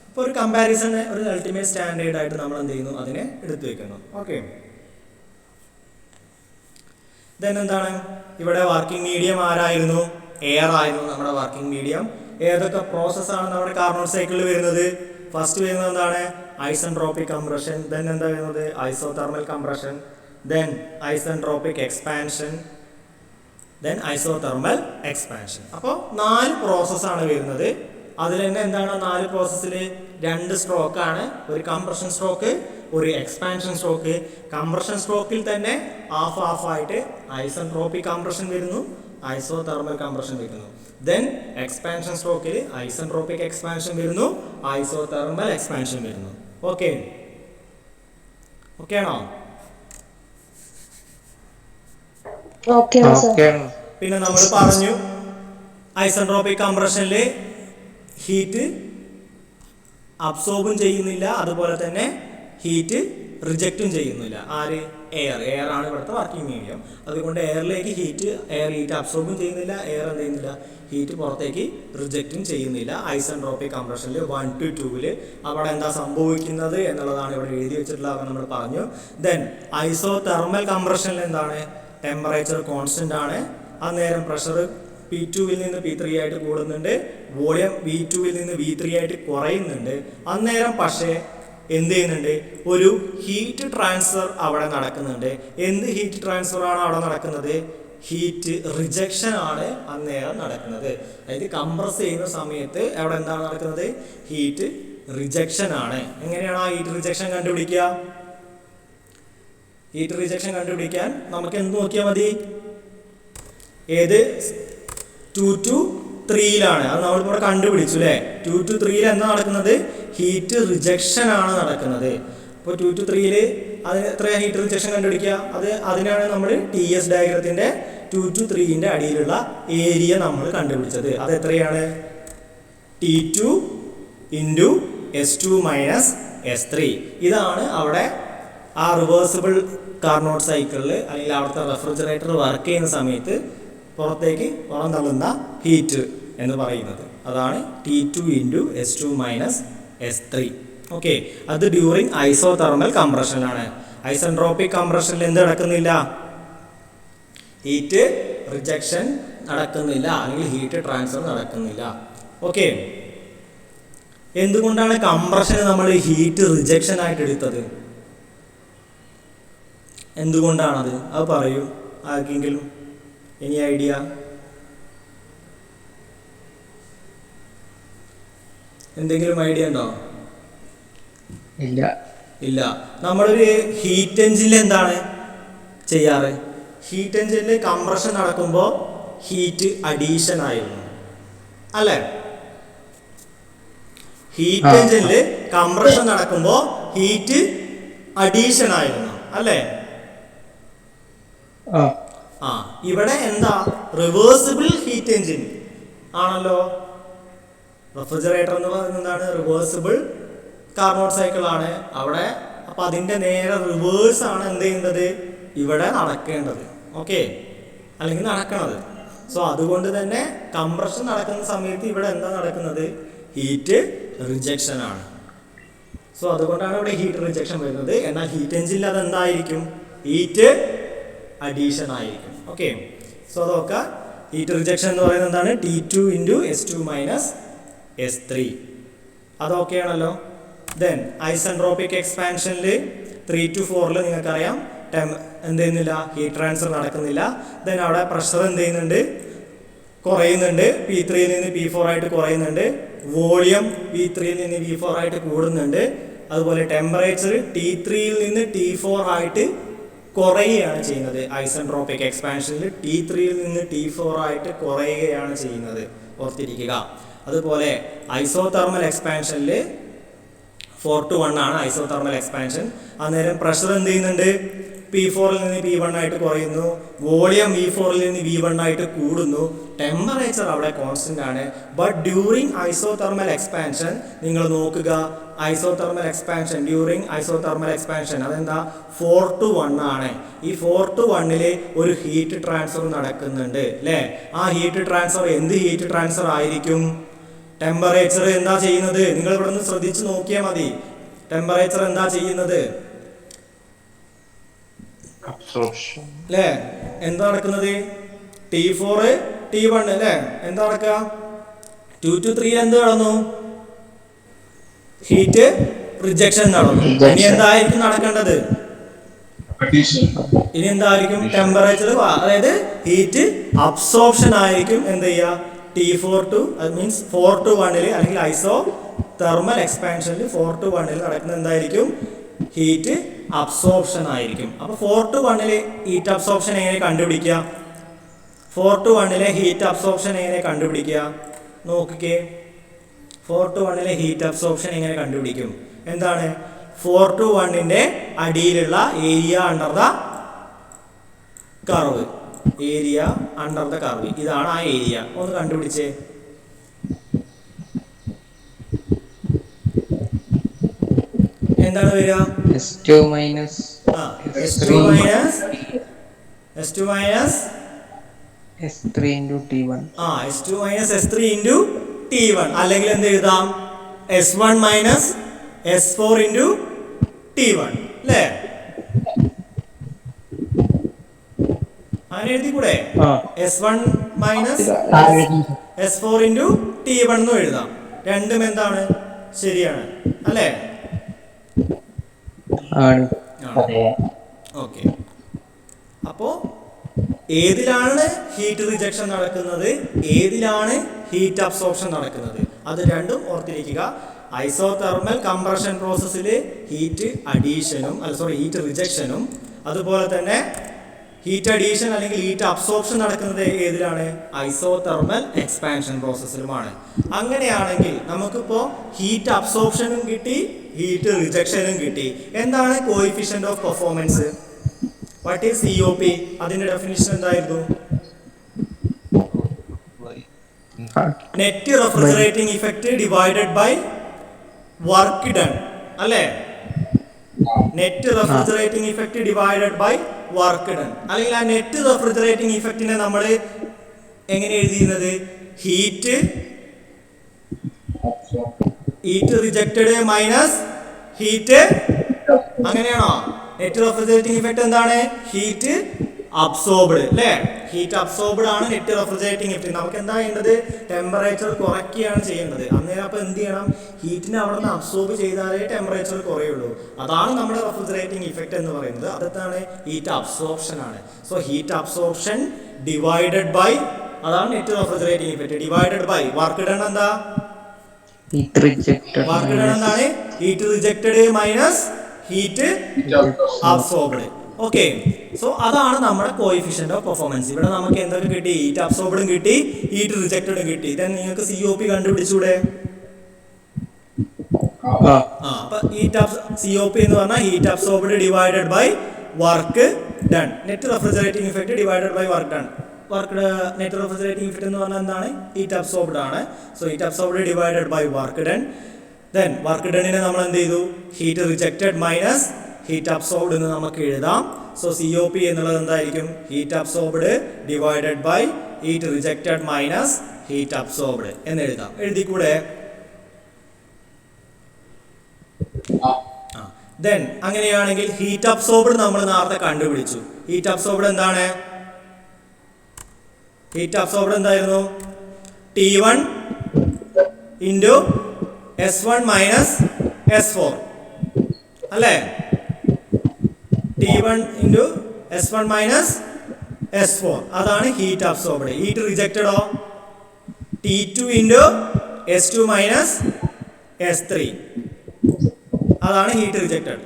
ഇപ്പോൾ ഒരു കമ്പാരിസൺ, ഒരു അൾട്ടിമേറ്റ് സ്റ്റാൻഡേർഡായിട്ട് നമ്മൾ എന്ത് ചെയ്യുന്നു? അതിനെ എടുത്തു വെക്കുന്നു. ഓക്കെ. ദെൻ എന്താണ്? ഇവിടെ വർക്കിംഗ് മീഡിയം ആരായിരുന്നു? എയർ ആയിരുന്നു നമ്മുടെ വർക്കിംഗ് മീഡിയം. ഏതൊക്കെ പ്രോസസ്സാണ് നമ്മുടെ കാർനോട്ട് സൈക്കിളിൽ വരുന്നത്? ഫസ്റ്റ് വരുന്നത് എന്താണ്? Isentropic compression. ദെൻ എന്താ വരുന്നത്? Isothermal compression. Then isentropic expansion. Then isothermal expansion. അപ്പോൾ 4 പ്രോസസ്സാണ് വരുന്നത്. അതിൽ തന്നെ എന്താണ് 4 പ്രോസസ്സിൽ 2 സ്ട്രോക്കാണ്. ഒരു കംപ്രഷൻ സ്ട്രോക്ക്, ഒരു എക്സ്പാൻഷൻ സ്ട്രോക്ക്. കംപ്രഷൻ സ്ട്രോക്കിൽ തന്നെ ഹാഫ് ഹാഫ് ആയിട്ട് ഐസെൻട്രോപിക് കംപ്രഷൻ വരുന്നു, ഐസോതെർമൽ കംപ്രഷൻ വരുന്നു. ദെൻ എക്സ്പാൻഷൻ സ്ട്രോക്കിൽ ഐസെൻട്രോപിക് എക്സ്പാൻഷൻ വരുന്നു, ഐസോതെർമൽ എക്സ്പാൻഷൻ വരുന്നു. ഓക്കെ ഓക്കെ ആണോ? ഓക്കെയാണ് സർ. ഓക്കെയാണ്. പിന്നെ നമ്മൾ പറഞ്ഞു ഐസെൻട്രോപിക് കംപ്രഷനിൽ ഹീറ്റ് അബ്സോർബും ചെയ്യുന്നില്ല, അതുപോലെ തന്നെ ഹീറ്റ് റിജക്റ്റും ചെയ്യുന്നില്ല. ആര്? എയർ ആണ് ഇവിടുത്തെ വർക്കിംഗ് മീഡിയം. അതുകൊണ്ട് എയർ ഹീറ്റ് അബ്സോർബും ചെയ്യുന്നില്ല, എയർ എന്ത് ചെയ്യുന്നില്ല, ഹീറ്റ് പുറത്തേക്ക് റിജക്റ്റും ചെയ്യുന്നില്ല. ഐസെൻട്രോപിക് കംപ്രഷനിൽ 1 to 2 അവിടെ എന്താ സംഭവിക്കുന്നത് എന്നുള്ളതാണ് ഇവിടെ എഴുതി വെച്ചിട്ടുള്ളത്, നമ്മൾ പറഞ്ഞു. ദെൻ ഐസോതെർമൽ കംപ്രഷനിൽ എന്താണ്? ടെമ്പറേച്ചർ കോൺസ്റ്റന്റ് ആണ്. അന്നേരം പ്രഷർ P2-വിൽ നിന്ന് P3 ആയിട്ട് കൂടുന്നുണ്ട്, വോളിയം V2-വിൽ നിന്ന് V3 ആയിട്ട് കുറയുന്നുണ്ട്. അന്നേരം പക്ഷേ എന്ത് ചെയ്യുന്നുണ്ട്? ഒരു ഹീറ്റ് ട്രാൻസ്ഫർ അവിടെ നടക്കുന്നുണ്ട്. എന്ത് ഹീറ്റ് ട്രാൻസ്ഫർ ആണ് അവിടെ നടക്കുന്നത്? ഹീറ്റ് റിജക്ഷൻ ആണ് അന്നേരം നടക്കുന്നത്. അതായത് കംപ്രസ് ചെയ്യുന്ന സമയത്ത് അവിടെ എന്താണ് നടക്കുന്നത്? ഹീറ്റ് റിജക്ഷൻ ആണ്. എങ്ങനെയാണ് ആ ഹീറ്റ് റിജക്ഷൻ കണ്ടുപിടിക്കുക? ഹീറ്റ് റിജക്ഷൻ കണ്ടുപിടിക്കാൻ നമുക്ക് എന്ത് നോക്കിയാൽ മതി? ഏത് 2 to 3-ലാണ്. അത് നമ്മളിവിടെ കണ്ടുപിടിച്ചു അല്ലേ? 2 to 3 എന്താ നടക്കുന്നത്? ഹീറ്റ് റിജക്ഷൻ ആണ് നടക്കുന്നത്. അപ്പോൾ 2 to 3 അതിന് എത്രയാണ് ഹീറ്റ് റിജക്ഷൻ കണ്ടുപിടിക്കുക? അതിനാണ് നമ്മൾ TS ഡയഗ്രത്തിൻ്റെ 2 to 3 അടിയിലുള്ള ഏരിയ നമ്മൾ കണ്ടുപിടിച്ചത്. അത് എത്രയാണ്? T2 × S2 - S3. ഇതാണ് അവിടെ ആ റിവേഴ്സിബിൾ കാർനോട്ട് സൈക്കിളിൽ അല്ലെങ്കിൽ അവിടുത്തെ റെഫ്രിജറേറ്റർ വർക്ക് ചെയ്യുന്ന സമയത്ത് പുറത്തേക്ക് പുറന്തള്ളുന്ന ഹീറ്റ് എന്ന് പറയുന്നത്. അതാണ് T2 × S2 - S3. ഓക്കെ, അത് ഡ്യൂറിങ് ഐസോതെർമൽ കംപ്രഷനിലാണ്. ഐസെൻട്രോപിക് കംപ്രഷനിൽ എന്ത് നടക്കുന്നില്ല? ഹീറ്റ് റിജക്ഷൻ നടക്കുന്നില്ല, അല്ലെങ്കിൽ ഹീറ്റ് ട്രാൻസ്ഫർ നടക്കുന്നില്ല. ഓക്കെ, എന്തുകൊണ്ടാണ് കംപ്രഷന് നമ്മൾ ഹീറ്റ് റിജക്ഷൻ ആയിട്ട് എടുത്തത്? എന്തുകൊണ്ടാണത്? അത് പറയൂ ആർക്കെങ്കിലും. Any idea? എന്തെങ്കിലും ഐഡിയ ഉണ്ടോ? ഇല്ല. നമ്മളൊരു ഹീറ്റ് എഞ്ചിനിൽ എന്താണ് ചെയ്യാറ്? ഹീറ്റ് എഞ്ചിനിൽ കംപ്രഷൻ നടക്കുമ്പോൾ ഹീറ്റ് അഡീഷൻ ആയിരുന്നു അല്ലേ? ഹീറ്റ് എഞ്ചിനിൽ കംപ്രഷൻ നടക്കുമ്പോൾ ഹീറ്റ് അഡീഷൻ ആയിരുന്നു അല്ലേ? ഇവിടെ എന്താ? റിവേഴ്സിബിൾ ഹീറ്റ് എഞ്ചിൻ ആണല്ലോ. റെഫ്രിജറേറ്റർ എന്ന് പറയുന്നത് എന്താണ്? റിവേഴ്സിബിൾ കാർനോട്ട് സൈക്കിൾ ആണ് അവിടെ. അപ്പൊ അതിന്റെ നേരെ റിവേഴ്സ് ആണ് എന്ത് ചെയ്യുന്നത്? ഇവിടെ നടക്കേണ്ടത്. ഓക്കെ, അല്ലെങ്കിൽ നടക്കണത്. സോ അതുകൊണ്ട് തന്നെ കംപ്രഷൻ നടക്കുന്ന സമയത്ത് ഇവിടെ എന്താ നടക്കുന്നത്? ഹീറ്റ് റിജക്ഷൻ ആണ്. സോ അതുകൊണ്ടാണ് ഇവിടെ ഹീറ്റ് റിജക്ഷൻ വരുന്നത്. എന്നാൽ ഹീറ്റ് എഞ്ചിനിൽ അത് എന്തായിരിക്കും? ഹീറ്റ് അഡീഷൻ ആയിരിക്കും. ഓക്കെ, സോ അതൊക്കെ ഹീറ്റ് റിജക്ഷൻ എന്ന് പറയുന്നത് എന്താണ്? T2 × S2 - S3. അതൊക്കെ ആണല്ലോ. ദെൻ ഐസെൻട്രോപിക് എക്സ്പാൻഷനിൽ 3 to 4 നിങ്ങൾക്കറിയാം എന്ത് ചെയ്യുന്നില്ല? ഹീറ്റ് ട്രാൻസ്ഫർ നടക്കുന്നില്ല. ദെൻ അവിടെ പ്രഷർ എന്ത് ചെയ്യുന്നുണ്ട്? കുറയുന്നുണ്ട്. P3-യിൽ നിന്ന് P4 ആയിട്ട് കുറയുന്നുണ്ട്. വോളിയം P3-യിൽ നിന്ന് V4 ആയിട്ട് കൂടുന്നുണ്ട്. അതുപോലെ ടെമ്പറേച്ചർ T3-യിൽ നിന്ന് T4 ആയിട്ട് കുറയുകയാണ് ചെയ്യുന്നത്. ഐസെൻട്രോപിക് എക്സ്പാൻഷനിൽ T3-യിൽ നിന്ന് T4 ആയിട്ട് കുറയുകയാണ് ചെയ്യുന്നത്. ഓർത്തിരിക്കുക. അതുപോലെ ഐസോതെർമൽ എക്സ്പാൻഷനിൽ 4 to 1 ആണ് ഐസോതെർമൽ എക്സ്പാൻഷൻ. അന്നേരം പ്രഷർ എന്ത് ചെയ്യുന്നുണ്ട്? P4-ൽ നിന്ന് P1 ആയിട്ട് കുറയുന്നു. വോളിയം V4-ൽ നിന്ന് V1 ആയിട്ട് കൂടുന്നു. ടെമ്പറേച്ചർ അവിടെ കോൺസ്റ്റന്റ് ആണ്. ബട്ട് ഡ്യൂറിങ് ഐസോതെർമൽ എക്സ്പാൻഷൻ നിങ്ങൾ നോക്കുക, isothermal expansion during isothermal expansion അതെന്താ? 4 to 1 ആണ്. ഈ 4 to 1 ഒരു ഹീറ്റ് ട്രാൻസ്ഫർ നടക്കുന്നുണ്ട് അല്ലേ? ആ ഹീറ്റ് ട്രാൻസ്ഫർ എന്ത് ഹീറ്റ് ട്രാൻസ്ഫർ ആയിരിക്കും? ടെമ്പറേച്ചർ എന്താ ചെയ്യുന്നത്? നിങ്ങൾ ഇവിടെ നിന്ന് ശ്രദ്ധിച്ച് നോക്കിയാൽ മതി. ടെമ്പറേച്ചർ എന്താ ചെയ്യുന്നത് അല്ലേ? എന്താ നടക്കുന്നത്? T4 T1 അല്ലേ? എന്താ നടക്കുക? 2 to 3 എന്ത് നടന്നു? ഹീറ്റ് റിജക്ഷൻ നടന്നു. ഇനി എന്തായിരിക്കും നടക്കേണ്ടത്? ഇനി എന്തായിരിക്കും? ടെമ്പറേച്ചർ, അതായത് ഹീറ്റ് അബ്സോർപ്ഷൻ ആയിരിക്കും എന്ത് ചെയ്യുക? T4 to മീൻസ് 4 to 1 അല്ലെങ്കിൽ ഐസോ തെർമൽ എക്സ്പാൻഷനിൽ 4 to 1 നടക്കുന്ന എന്തായിരിക്കും? ഹീറ്റ് അബ്സോർപ്ഷൻ ആയിരിക്കും. അപ്പോൾ 4 to 1 ഹീറ്റ് അബ്സോർപ്ഷൻ എങ്ങനെ കണ്ടുപിടിക്കുക? 4 to 1 ഹീറ്റ് അബ്സോർപ്ഷൻ എങ്ങനെ കണ്ടുപിടിക്കുക? നോക്കിക്കേ, 4 to 1 ഹീറ്റ് അബ്സോർപ്ഷൻ എങ്ങനെ കണ്ടുപിടിക്കും? എന്താണ്? 4 to 1 അടിയിലുള്ള area under the curve, area under the curve, ഇതാണ് ആ ഏരിയ. ഒന്ന് കണ്ടുപിടിച്ചേ. എന്താണ് വരിക? S2 minus S2 minus S3 into T1. S2 minus S3 into T1, അല്ലെങ്കിൽ എന്ത് എഴുതാം? S1 minus S4 into T1 അല്ലേ? അങ്ങനെ എഴുതിക്കൂടെ? S1 minus S4 into T1 എന്നും എഴുതാം. രണ്ടും എന്താണ്? ശരിയാണ് അല്ലേ? ഓക്കെ. അപ്പോൾ ഏതിലാണ് ഹീറ്റ് റിജക്ഷൻ നടക്കുന്നത്, ഏതിലാണ് ഹീറ്റ് അബ്സോർപ്ഷൻ നടക്കുന്നത്, അത് രണ്ടും ഓർത്തിരിക്കുക. ഐസോതെർമൽ കംപ്രഷൻ പ്രോസസ്സിൽ ഹീറ്റ് അഡീഷനും ഹീറ്റ് റിജക്ഷനും അതുപോലെ തന്നെ ഹീറ്റ് അഡീഷൻ അല്ലെങ്കിൽ ഹീറ്റ് അബ്സോർപ്ഷൻ നടക്കുന്നത് ഏതിലാണ്? ഐസോതെർമൽ എക്സ്പാൻഷൻ പ്രോസസ്സിലുമാണ്. അങ്ങനെയാണെങ്കിൽ നമുക്കിപ്പോൾ ഹീറ്റ് അബ്സോർപ്ഷനും കിട്ടി, ഹീറ്റ് റിജക്ഷനും കിട്ടി. എന്താണ് coefficient of performance? What is COP? അതിന്റെ ഡെഫിനിഷൻ എന്തായിരുന്നു? Net refrigerating effect divided by work done അല്ലേ? Net refrigerating effect divided by work done. അല്ലെങ്കിൽ ആ നെറ്റ് റെഫ്രിജറേറ്റിംഗ് ഇഫക്റ്റിനെ നമ്മൾ എങ്ങനെ എഴുതിയിരുന്നത്? ഹീറ്റ് റിജക്റ്റഡ് മൈനസ് ഹീറ്റ്, അങ്ങനെയാണോ? നെറ്റ് റെഫ്രിജറേറ്റിംഗ് ഇഫക്റ്റ് എന്താണ്? ഹീറ്റ് അബ്സോർബ്ഡ് അല്ലേ? ഹീറ്റ് അബ്സോർബ്ഡ് ആണ് നെറ്റ് റെഫ്രിജറേറ്റിംഗ് ഇഫക്റ്റ്. നമുക്ക് എന്താ ചെയ്യേണ്ടത്? ടെമ്പറേച്ചർ കുറയ്ക്കുകയാണ് ചെയ്യേണ്ടത്. അന്നേരം അപ്പോൾ എന്ത് ചെയ്യണം? ഹീറ്റിനെ അവിടെ നിന്ന് അബ്സോർബ് ചെയ്താലേ ടെമ്പറേച്ചർ കുറയുള്ളൂ. അതാണ് നമ്മുടെ റെഫ്രിജറേറ്റിംഗ് ഇഫക്റ്റ് എന്ന് പറയുന്നത്. അതെന്താണ്? ഹീറ്റ് അബ്സോർപ്ഷൻ ആണ്. So heat absorption divided by, അതാണ് net refrigerating effect, divided by work done. എന്താ വർക്ക് ഡൺ? എന്താണ്? Heat rejected minus heat absorbed. Okay. So അതാണ് നമ്മുടെ കോഎഫിഷ്യന്റ് ഓഫ് പെർഫോമൻസ്. ഇവിടെ നമുക്ക് എന്തൊക്കെ കിട്ടി? ഹീറ്റ് അബ്സോർബ്ഡും കിട്ടി, ഹീറ്റ് റിജക്റ്റഡും കിട്ടി. ദെൻ നിങ്ങൾക്ക് COP കണ്ടുപിടിച്ചൂടെ? അപ്പൊ COP എന്ന് പറഞ്ഞാൽ heat absorbed divided by work done. Net refrigerating effect divided by work done. Net refrigerating effect എന്ന് പറഞ്ഞാൽ എന്താണ്? ഹീറ്റ് അബ്സോർബ്ഡ് ആണ്. So heat absorbed divided by work done. Then work ഡണ്ണിനെ നമ്മൾ എന്ത് ചെയ്തു? Heat rejected minus heat absorbed എന്ന് നമുക്ക് എഴുതാം. സോ COP എന്നുള്ളത് എന്തായിരിക്കും? Heat absorbed divided by heat rejected minus heat absorbed എന്ന് എഴുതാം. എഴുതിക്കൂടെ? ദെൻ അങ്ങനെയാണെങ്കിൽ ഹീറ്റ് അബ്സോർബ്ഡ് നമ്മൾ നേരത്തെ കണ്ടുപിടിച്ചു. ഹീറ്റ് അബ്സോർബ്ഡ് എന്താണ്? ഹീറ്റ് അബ്സോർബ്ഡ് എന്തായിരുന്നു? T1 into S1 minus S4 അല്ലേ? T1 into S1 minus S4, അതാണ് ഹീറ്റ് അബ്സോർബ്ഡ്. ഹീറ്റ് റിജക്റ്റഡോ? T2 into S2 minus S3, അതാണ് ഹീറ്റ് റിജക്റ്റഡ്.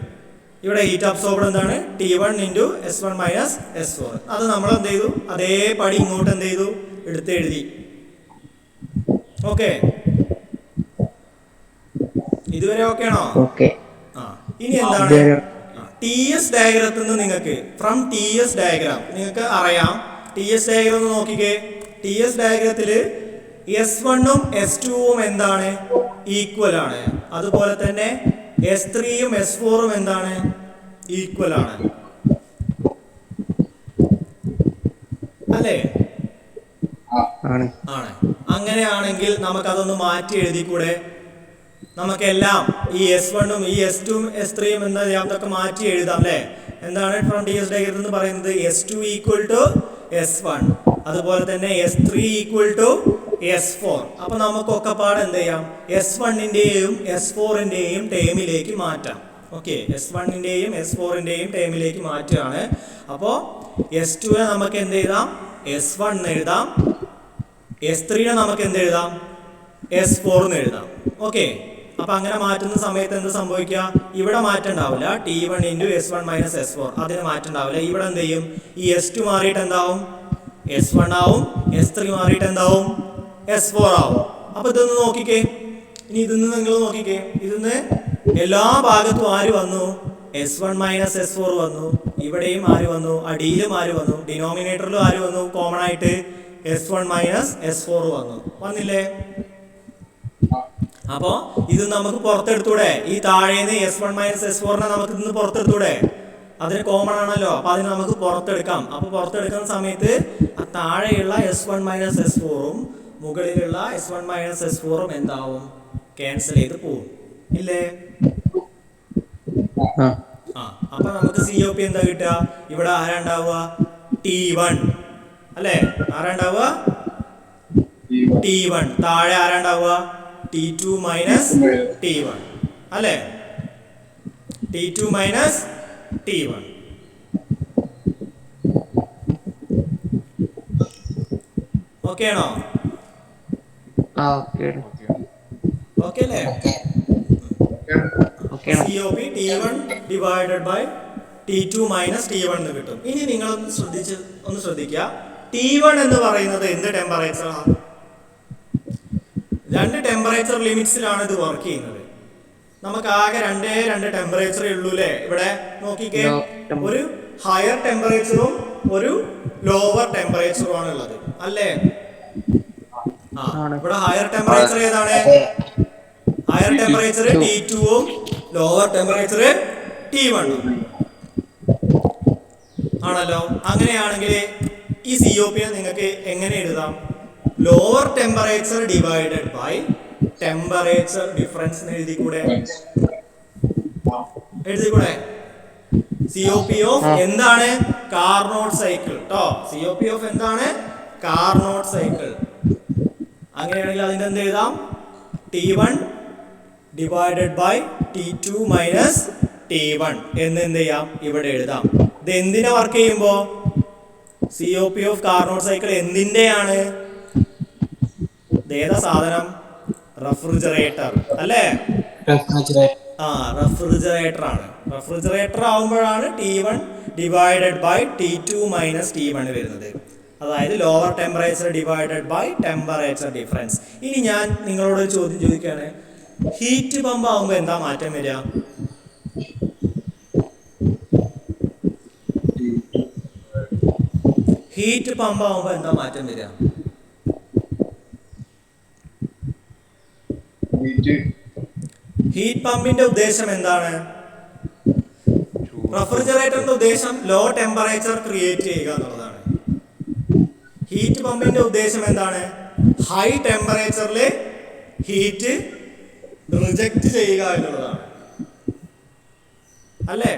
ഇവിടെ ഹീറ്റ് അബ്സോർബ്ഡ് എന്താണ്? T1 into S1 minus S4. അത് നമ്മൾ എന്ത് ചെയ്തു? അതേപടി ഇങ്ങോട്ട് എന്ത് ചെയ്തു? എടുത്ത് എഴുതി. ഓക്കെ, ഇതുവരെ ഓക്കെ ആണോ? ഇനി എന്താണ്? TS ഡയഗ്രത്തിൽ നിന്ന് നിങ്ങൾക്ക് ഫ്രം TS ഡയഗ്രാം നിങ്ങൾക്ക് അറിയാം. TS ഡയഗ്രാം ഒന്ന് നോക്കിക്കേ. TS ഡയഗ്രത്തിൽ S1ഉം S2ഉം എന്താണ്? ഈക്വൽ ആണ്. അതുപോലെ തന്നെ S3ഉം S4ഉം എന്താണ്? ഈക്വൽ ആണ് അല്ലേ? ആണ്. അങ്ങനെയാണെങ്കിൽ നമുക്കതൊന്ന് മാറ്റി എഴുതിക്കൂടെ? നമുക്കെല്ലാം ഈ S1ഉം ഈ S2ഉം S3ഉം എന്താ ചെയ്യാം? അതൊക്കെ മാറ്റി എഴുതാം അല്ലേ? എന്താണ് ഫ്രം TS ഡയഗ്രത്തിൽ എന്ന് പറയുന്നത്? S2 ഈക്വൽ ടു S1, അതുപോലെ തന്നെ S3 ഈക്വൽ ടു S4. അപ്പൊ നമുക്കൊക്കെ പാടെ എന്ത് ചെയ്യാം? S1ന്റെയും S4ന്റെയും ടേമിലേക്ക് മാറ്റാം. ഓക്കെ, S1ന്റെയും S4ന്റെയും ടേമിലേക്ക് മാറ്റുകയാണ്. അപ്പോൾ S2നെ നമുക്ക് എന്ത് എഴുതാം? S1 എന്ന് എഴുതാം. S3നെ നമുക്ക് എന്ത് എഴുതാം? S4 എന്ന് എഴുതാം. ഓക്കെ, അപ്പൊ അങ്ങനെ മാറ്റുന്ന സമയത്ത് എന്ത് സംഭവിക്കുക? ഇവിടെ മാറ്റം ഉണ്ടാവില്ല. T1 into S1 minus S4 അതിന് മാറ്റം ഉണ്ടാവില്ല. ഇവിടെ എന്ത് ചെയ്യും? ഈ S2 മാറിയിട്ട് എന്താവും? S1 ആവും. S3 മാറിയിട്ട് എന്താവും? S4 ആവും. അപ്പൊ ഇതൊന്ന് നോക്കിക്കേ. ഇനി ഇതിന്ന് നിങ്ങൾ നോക്കിക്കേ. ഇതിന്ന് എല്ലാ ഭാഗത്തും ആര് വന്നു? S1 മൈനസ് S4 വന്നു. ഇവിടെയും ആര് വന്നു? അടിയിലും ആര് വന്നു? ഡിനോമിനേറ്ററിലും ആര് വന്നു? കോമൺ ആയിട്ട് S1 മൈനസ് S4 വന്നു. വന്നില്ലേ? അപ്പോ ഇത് നമുക്ക് പുറത്തെടുത്തൂടെ? ഈ താഴേന്ന് S1 മൈനസ് S4 നമുക്ക് ഇന്ന് പുറത്തെടുത്തൂടെ? അതിന് കോമൺ ആണല്ലോ. അപ്പൊ അതിന് നമുക്ക് പുറത്തെടുക്കാം. അപ്പൊ പുറത്തെടുക്കുന്ന സമയത്ത് ആ താഴെയുള്ള S1 മൈനസ് S4ഉം മുകളിലുള്ള S1 മൈനസ് S4ഉം എന്താവും? ക്യാൻസൽ ചെയ്ത് പോവും. ഇല്ലേ? അപ്പൊ നമുക്ക് COP എന്താ കിട്ടുക? ഇവിടെ ആരാ ഉണ്ടാവുക? T1 അല്ലേ? ആരാ ഉണ്ടാവുക? T1. താഴെ ആരാ ഉണ്ടാവുക? T2 മൈനസ് T1 അല്ലേ? T2 minus T1. ഓക്കെ ആണോ? ഓക്കെ അല്ലേ? COP T1 divided by T2 minus T1 എന്ന് കിട്ടും. ഇനി നിങ്ങൾ ഒന്ന് ശ്രദ്ധിക്കുക. T1 എന്ന് പറയുന്നത് എന്ത് ടെമ്പറേച്ചറാണ്? രണ്ട് ടെമ്പറേച്ചർ ലിമിറ്റ്സിലാണ് ഇത് വർക്ക് ചെയ്യുന്നത്. നമുക്ക് ആകെ രണ്ട് ടെമ്പറേച്ചറേ ഉള്ളൂ അല്ലേ? ഇവിടെ നോക്കിക്കേ, ഒരു ഹയർ ടെമ്പറേച്ചറും ഒരു ലോവർ ടെമ്പറേച്ചറും ആണ് ഉള്ളത് അല്ലേ? ഇവിടെ ഹയർ ടെമ്പറേച്ചർ ഏതാണ്? ഹയർ ടെമ്പറേച്ചർ T2ഉം ലോവർ ടെമ്പറേച്ചർ T1 ആണല്ലോ. അങ്ങനെയാണെങ്കിൽ ഈ COP നിങ്ങൾക്ക് എങ്ങനെ എഴുതാം? Lower temperature divided by temperature difference എഴുതിക്കൂടെ? COP ഓഫ് എന്താണ്? കാർനോട്ട് സൈക്കിൾ ട്ടോ. COP ഓഫ് എന്താണ്? Carnot cycle. അങ്ങനെയാണെങ്കിൽ അതിന്റെ എന്ത് എഴുതാം? T1 divided by T2 minus T1 എന്ന് എന്ത് ചെയ്യാം? ഇവിടെ എഴുതാം. ഇത് എന്തിനാ വർക്ക് ചെയ്യുമ്പോ? COP ഓഫ് കാർനോട്ട് സൈക്കിൾ എന്തിന്റെയാണ്? ഏതാ സാധനം? റെഫ്രിജറേറ്റർ അല്ലേ? റെഫ്രിജറേറ്റർ ആണ്. റെഫ്രിജറേറ്റർ ആവുമ്പോഴാണ് T1 divided by T2 minus T1 വരുന്നത്. അതായത് lower temperature divided by temperature difference. ഇനി ഞാൻ നിങ്ങളോട് ഒരു ചോദ്യം ചോദിക്കുകയാണ്. ഹീറ്റ് പമ്പ് ആവുമ്പോൾ എന്താ മാറ്റം വരിക? ഹീറ്റ് പമ്പ് ആവുമ്പോൾ എന്താ മാറ്റം വരിക? ഹീറ്റ് പമ്പിന്റെ ഉദ്ദേശം എന്താണ്? റെഫ്രിജറേറ്ററിന്റെ ഉദ്ദേശം ലോ ടെമ്പറേച്ചർ ക്രിയേറ്റ് ചെയ്യുക എന്നുള്ളതാണ്. ഹീറ്റ് പമ്പിന്റെ ഉദ്ദേശം എന്താണ്? ഹൈ ടെമ്പറേച്ചറിൽ ഹീറ്റ് റിജക്റ്റ് ചെയ്യുക എന്നുള്ളതാണ് അല്ലേ?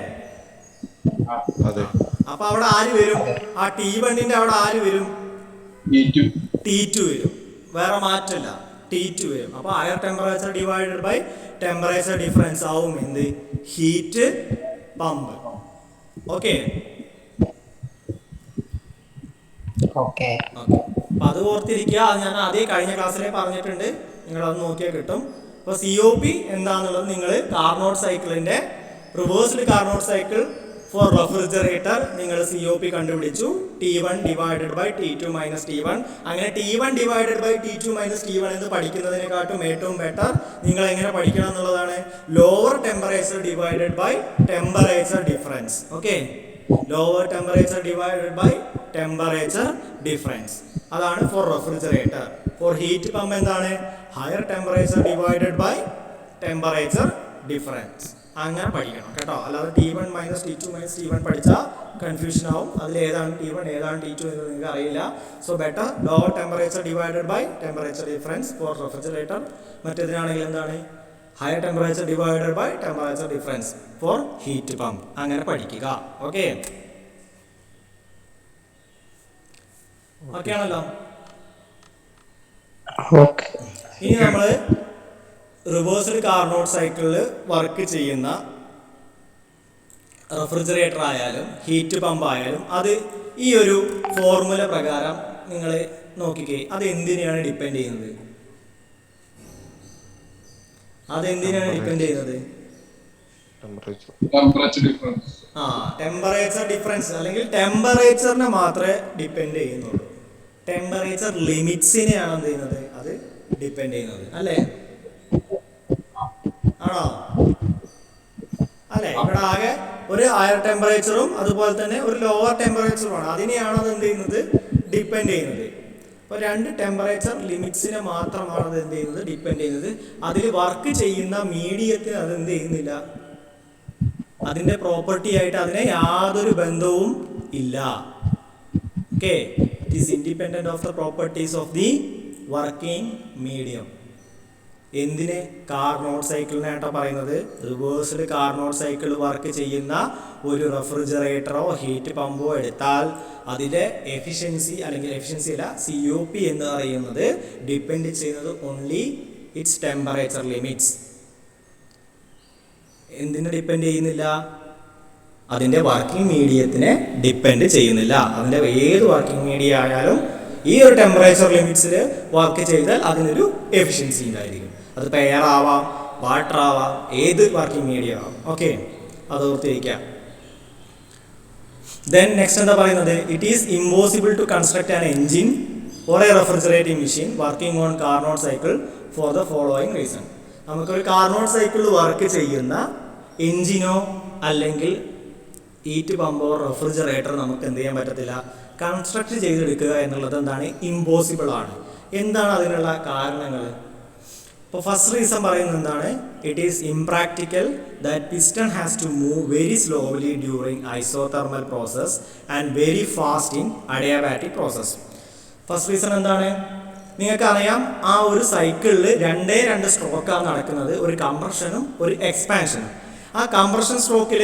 അപ്പൊ അവിടെ ആര് വരും? ആ T1ന്റെ അവിടെ ആര് വരും? T2 വരും. വേറെ മാറ്റമില്ല, T2 വരും. അപ്പൊ higher temperature divided by temperature difference ആവും എന്ത്? Heat pump. ഓക്കെ. അപ്പൊ അത് ഓർത്തിരിക്കുക. അത് ഞാൻ ആദ്യം കഴിഞ്ഞ ക്ലാസ്സിലെ പറഞ്ഞിട്ടുണ്ട്. നിങ്ങൾ അത് നോക്കിയാൽ കിട്ടും. അപ്പൊ COP എന്താന്നുള്ളത് നിങ്ങൾ കാർനോട്ട് സൈക്കിളിന്റെ reversed Carnot cycle four refrigerator നിങ്ങൾ COP കണ്ടുപിടിച്ചു. T1 divided by T2 minus T1. അങ്ങനെ T1 divided by T2 minus T1 എന്ന് പഠിക്കുന്നതിനെക്കാട്ടും ഏറ്റവും ബെറ്റർ നിങ്ങൾ എങ്ങനെ പഠിക്കണം എന്നുള്ളതാണ്. Lower temperature divided by temperature difference. Okay, lower temperature divided by temperature difference. അതാണ് for refrigerator. For heat pump എന്താണ്? Higher temperature divided by temperature difference. അങ്ങനെ പഠിക്കണം കേട്ടോ. അല്ലാതെ T1 minus T2 minus T1 പഠിച്ചാൽ കൺഫ്യൂഷൻ ആവും. അതിൽ ഏതാണ് T1 ഏതാണ് T2 എന്ന് നിങ്ങൾക്ക് അറിയില്ല. So better lower temperature divided by temperature difference for refrigerator. മറ്റേതിനാണെങ്കിൽ എന്താണ്? Higher temperature divided by temperature difference for heat pump. അങ്ങനെ പഠിക്കുക. ഓക്കെ, ഓക്കെ ആണല്ലോ. ഇനി നമ്മൾ റിവേഴ്സ്ഡ് കാർനോട്ട് സൈക്കിളിൽ വർക്ക് ചെയ്യുന്ന റെഫ്രിജറേറ്റർ ആയാലും ഹീറ്റ് പമ്പ് ആയാലും അത് ഈ ഒരു ഫോർമുല പ്രകാരം നിങ്ങൾ നോക്കിക്കേ. അത് എന്തിനെയാണ് ഡിപ്പെൻഡ് ചെയ്യുന്നത്? അതെന്തിനാണ് ഡിപ്പെൻഡ് ചെയ്യുന്നത്? Temperature difference. ടെമ്പറേച്ചർ ഡിഫറൻസ് അല്ലെങ്കിൽ ടെമ്പറേച്ചറിനെ മാത്രമേ ഡിപ്പെൻഡ് ചെയ്യുന്നുള്ളൂ. ടെമ്പറേച്ചർ ലിമിറ്റ്സിനെയാണ് എന്ത് ചെയ്യുന്നത്, അത് ഡിപ്പെൻഡ് ചെയ്യുന്നത് അല്ലേ? ആണോ? അല്ലെ, ഇവിടെ ആകെ ഒരു ഹയർ ടെമ്പറേച്ചറും അതുപോലെ തന്നെ ഒരു ലോവർ ടെമ്പറേച്ചറുമാണ്. അതിനെയാണ് അത് എന്ത് ചെയ്യുന്നത്, ഡിപ്പെൻഡ് ചെയ്യുന്നത്. അപ്പോൾ രണ്ട് ടെമ്പറേച്ചർ ലിമിറ്റ്സിനെ മാത്രമാണ് അത് എന്ത് ചെയ്യുന്നത്, ഡിപ്പെൻഡ് ചെയ്യുന്നത്. അതിൽ വർക്ക് ചെയ്യുന്ന മീഡിയത്തിന് അത് എന്ത് ചെയ്യുന്നില്ല, അതിൻ്റെ പ്രോപ്പർട്ടി ആയിട്ട് അതിന് യാതൊരു ബന്ധവും ഇല്ല. Okay, it is independent of the properties of the working medium. എന്തിന്? കാർനോട്ട് സൈക്കിളിനായിട്ടാ പറയുന്നത്. റിവേഴ്സ്ഡ് കാർനോട്ട് സൈക്കിൾ വർക്ക് ചെയ്യുന്ന ഒരു റെഫ്രിജറേറ്ററോ ഹീറ്റ് പമ്പോ എടുത്താൽ അതിൻ്റെ എഫിഷ്യൻസി അല്ലെങ്കിൽ എഫിഷ്യൻസി അല്ല, COP എന്ന് പറയുന്നത് ഡിപ്പെൻഡ് ചെയ്യുന്നത് ഓൺലി ഇറ്റ്സ് ടെമ്പറേച്ചർ ലിമിറ്റ്സ്. എന്തിനെ ഡിപ്പെൻഡ് ചെയ്യുന്നില്ല? അതിൻ്റെ വർക്കിംഗ് മീഡിയത്തിനെ ഡിപ്പെൻഡ് ചെയ്യുന്നില്ല. അതിൻ്റെ ഏത് വർക്കിംഗ് മീഡിയ ആയാലും ഈ ഒരു ടെമ്പറേച്ചർ ലിമിറ്റ്സിൽ വർക്ക് ചെയ്താൽ അതിനൊരു എഫിഷ്യൻസി ഉണ്ടായിരിക്കും. അത് എയർ ആവാം, വാട്ടർ ആവാം, ഏത് വർക്കിംഗ് മീഡിയ ആവാം. ഓക്കെ, അത് ഓർത്തിരിക്കാം. ദെൻ നെക്സ്റ്റ് എന്താ പറയുന്നത്? It is impossible to construct an engine or a refrigerating machine working on Carnot cycle for the following reason. നമുക്കൊരു കാർനോട്ട് സൈക്കിളിൽ വർക്ക് ചെയ്യുന്ന എൻജിനോ അല്ലെങ്കിൽ ഹീറ്റ് പമ്പോ റെഫ്രിജറേറ്റർ നമുക്ക് എന്ത് ചെയ്യാൻ പറ്റത്തില്ല, കൺസ്ട്രക്ട് ചെയ്തെടുക്കുക എന്നുള്ളത് എന്താണ്, ഇമ്പോസിബിൾ ആണ്. എന്താണ് അതിനുള്ള കാരണങ്ങൾ? ഇപ്പോൾ ഫസ്റ്റ് റീസൺ പറയുന്നത് എന്താണ്? It is impractical that piston has to move very slowly during isothermal process and very fast in adiabatic process. First reason എന്താണ്? നിങ്ങൾക്കറിയാം, ആ ഒരു സൈക്കിളിൽ രണ്ട് സ്ട്രോക്കാണ് നടക്കുന്നത്, ഒരു കംപ്രഷനും ഒരു എക്സ്പാൻഷനും. ആ കംപ്രഷൻ സ്ട്രോക്കിൽ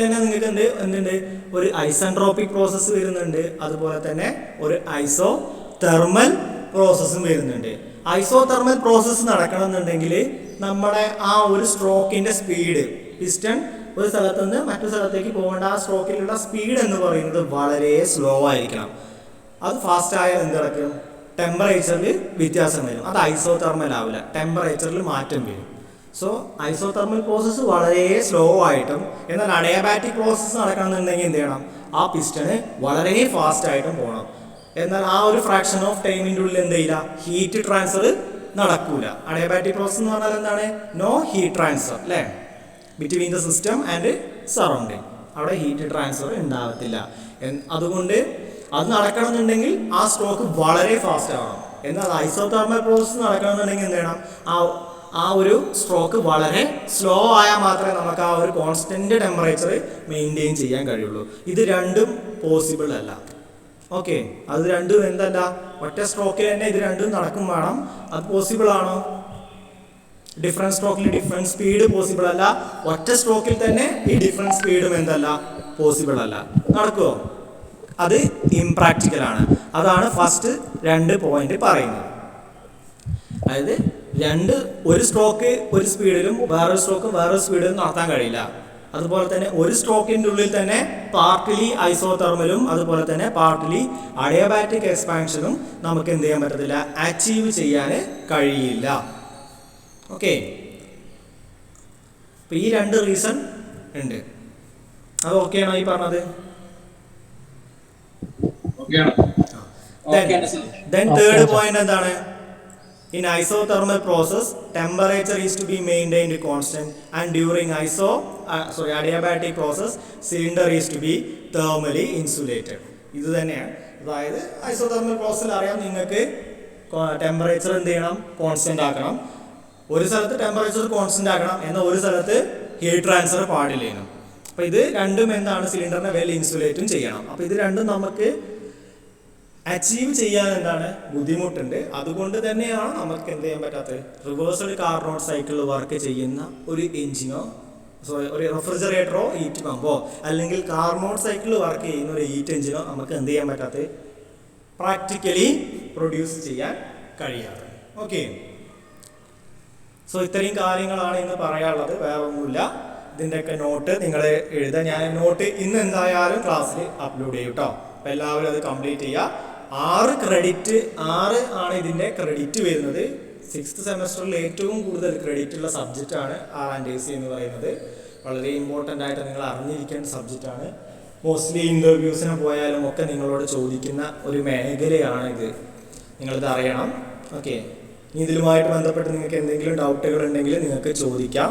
തന്നെ നിങ്ങൾക്ക് എന്തുണ്ട്, ഒരു ഐസെൻട്രോപിക് പ്രോസസ്സ് വരുന്നുണ്ട്, അതുപോലെ തന്നെ ഒരു ഐസോതെർമൽ പ്രോസസ്സും വരുന്നുണ്ട്. ഐസോതെർമൽ പ്രോസസ്സ് നടക്കണമെന്നുണ്ടെങ്കിൽ നമ്മുടെ ആ ഒരു സ്ട്രോക്കിൻ്റെ സ്പീഡ്, പിസ്റ്റൺ ഒരു സ്ഥലത്ത് നിന്ന് മറ്റു സ്ഥലത്തേക്ക് പോകേണ്ട ആ സ്ട്രോക്കിലുള്ള സ്പീഡ് എന്ന് പറയുന്നത് വളരെ സ്ലോ ആയിരിക്കണം. അത് ഫാസ്റ്റ് ആയാൽ എന്ത് നടക്കും, ടെമ്പറേച്ചറിൽ വ്യത്യാസം വരും. അത് ഐസോതെർമൽ ആവില്ല, ടെമ്പറേച്ചറിൽ മാറ്റം വരും. സോ ഐസോതെർമൽ പ്രോസസ്സ് വളരെ സ്ലോ ആയിട്ടും, എന്നാൽ അഡിയാബാറ്റിക് പ്രോസസ്സ് നടക്കണമെന്നുണ്ടെങ്കിൽ എന്ത് ചെയ്യണം, ആ പിസ്റ്റണ് വളരെ ഫാസ്റ്റ് ആയിട്ടും പോകണം. എന്നാൽ ആ ഒരു ഫ്രാക്ഷൻ ഓഫ് ടൈമിൻ്റെ ഉള്ളിൽ എന്ത് ചെയ്യില്ല, ഹീറ്റ് ട്രാൻസ്ഫർ നടക്കൂല. അഡിയാബാറ്റിക് പ്രോസസ്സ് എന്ന് പറഞ്ഞാൽ എന്താണ്, നോ ഹീറ്റ് ട്രാൻസ്ഫർ അല്ലേ, between the system and surrounding. അവിടെ ഹീറ്റ് ട്രാൻസ്ഫർ ഉണ്ടാകത്തില്ല. അതുകൊണ്ട് അത് നടക്കണമെന്നുണ്ടെങ്കിൽ ആ സ്ട്രോക്ക് വളരെ ഫാസ്റ്റ് ആവണം. എന്നാൽ ഐസോതെർമൽ പ്രോസസ്സ് നടക്കണമെന്നുണ്ടെങ്കിൽ എന്ത് ചെയ്യണം, ആ ഒരു സ്ട്രോക്ക് വളരെ സ്ലോ ആയാൽ മാത്രമേ നമുക്ക് ആ ഒരു കോൺസ്റ്റന്റ് ടെമ്പറേച്ചർ മെയിൻറ്റെയിൻ ചെയ്യാൻ കഴിയുള്ളൂ. ഇത് രണ്ടും പോസിബിൾ അല്ല. ഓക്കെ, അത് രണ്ടും എന്തല്ല, ഒറ്റ സ്ട്രോക്കിൽ തന്നെ ഇത് രണ്ടും നടക്കും വേണം. അത് പോസിബിൾ ആണോ? ഡിഫറെൻറ്റ് സ്ട്രോക്കിൽ ഡിഫറെൻറ്റ് സ്പീഡ് പോസിബിൾ അല്ല. ഒറ്റ സ്ട്രോക്കിൽ തന്നെ ഈ ഡിഫറെൻറ്റ് സ്പീഡും എന്തല്ല, പോസിബിൾ അല്ല. നടക്കുമോ? അത് ഇംപ്രാക്ടിക്കലാണ്. അതാണ് ഫസ്റ്റ് രണ്ട് പോയിന്റ് പറയുന്നത്. അതായത് ഒരു സ്ട്രോക്ക് ഒരു സ്പീഡിലും വേറൊരു സ്ട്രോക്ക് വേറൊരു സ്പീഡിലും നടത്താൻ കഴിയില്ല. അതുപോലെ തന്നെ ഒരു സ്ട്രോക്കിൻ്റെ ഉള്ളിൽ തന്നെ പാർട്ടിലി ഐസോതെർമലും അതുപോലെ തന്നെ പാർട്ടിലി അഡിയാബാറ്റിക് എക്സ്പാൻഷനും നമുക്ക് എന്ത് ചെയ്യാൻ പറ്റത്തില്ല, അച്ചീവ് ചെയ്യാൻ കഴിയില്ല. ഓക്കെ, അപ്പോൾ ഈ രണ്ട് റീസൺ ഉണ്ട്. അത് ഓക്കെയാണോ ഈ പറഞ്ഞത്? Then third point എന്താണ്? In isothermal process, temperature is to be maintained constant, and during adiabatic process, cylinder is to be thermally insulated. ഇത് തന്നെയാണ്. അതായത് ഐസോതെർമൽ പ്രോസസ്സിൽ അറിയാം നിങ്ങൾക്ക് ടെമ്പറേച്ചർ എന്ത് ചെയ്യണം, കോൺസ്റ്റന്റ് ആക്കണം. ഒരു സ്ഥലത്ത് ടെമ്പറേച്ചർ കോൺസ്റ്റന്റ് ആക്കണം, എന്നാൽ ഒരു സ്ഥലത്ത് ഹീറ്റ് ട്രാൻസ്ഫർ പാടില്ലേനും. അപ്പോൾ ഇത് രണ്ടും എന്താണ്, സിലിണ്ടറിനെ വെൽ ഇൻസുലേറ്റും ചെയ്യണം. അപ്പോൾ ഇത് രണ്ടും നമുക്ക് അച്ചീവ് ചെയ്യാൻ എന്താണ്, ബുദ്ധിമുട്ടുണ്ട്. അതുകൊണ്ട് തന്നെയാണ് നമുക്ക് എന്ത് ചെയ്യാൻ പറ്റാത്തത്, റിവേഴ്സ്ഡ് കാർനോട്ട് സൈക്കിളിൽ വർക്ക് ചെയ്യുന്ന ഒരു എഞ്ചിനോ ഒരു റെഫ്രിജറേറ്ററോ ഹീറ്റ് പമ്പോ അല്ലെങ്കിൽ കാർനോട്ട് സൈക്കിളിൽ വർക്ക് ചെയ്യുന്ന ഒരു ഹീറ്റ് എഞ്ചിനോ നമുക്ക് എന്ത് ചെയ്യാൻ പറ്റാത്തത്, പ്രാക്ടിക്കലി പ്രൊഡ്യൂസ് ചെയ്യാൻ കഴിയാതെ. ഓക്കെ, സോ ഇത്രയും കാര്യങ്ങളാണ് ഇന്ന് പറയാനുള്ളത്, വേറെ ഒന്നുമില്ല. ഇതിൻ്റെയൊക്കെ നോട്ട് നിങ്ങൾ എഴുതാൻ, ഞാൻ നോട്ട് ഇന്ന് എന്തായാലും ക്ലാസ്സിൽ അപ്ലോഡ് ചെയ്യും കേട്ടോ. അപ്പോൾ എല്ലാവരും അത് കംപ്ലീറ്റ് ചെയ്യുക. 6 ആണ് ഇതിൻ്റെ ക്രെഡിറ്റ് വരുന്നത്. 6th സെമസ്റ്ററിൽ ഏറ്റവും കൂടുതൽ ക്രെഡിറ്റ് ഉള്ള സബ്ജക്റ്റാണ് R&AC എന്ന് പറയുന്നത്. വളരെ ഇമ്പോർട്ടൻ്റ് ആയിട്ട് നിങ്ങൾ അറിഞ്ഞിരിക്കേണ്ട സബ്ജക്റ്റാണ്. മോസ്റ്റ്ലി ഇൻ്റർവ്യൂസിന് പോയാലും ഒക്കെ നിങ്ങളോട് ചോദിക്കുന്ന ഒരു മേഖലയാണ് ഇത്. നിങ്ങളിത് അറിയണം. ഓക്കെ, ഇനി ഇതിലുമായിട്ട് ബന്ധപ്പെട്ട് നിങ്ങൾക്ക് എന്തെങ്കിലും ഡൗട്ടുകൾ ഉണ്ടെങ്കിൽ നിങ്ങൾക്ക് ചോദിക്കാം.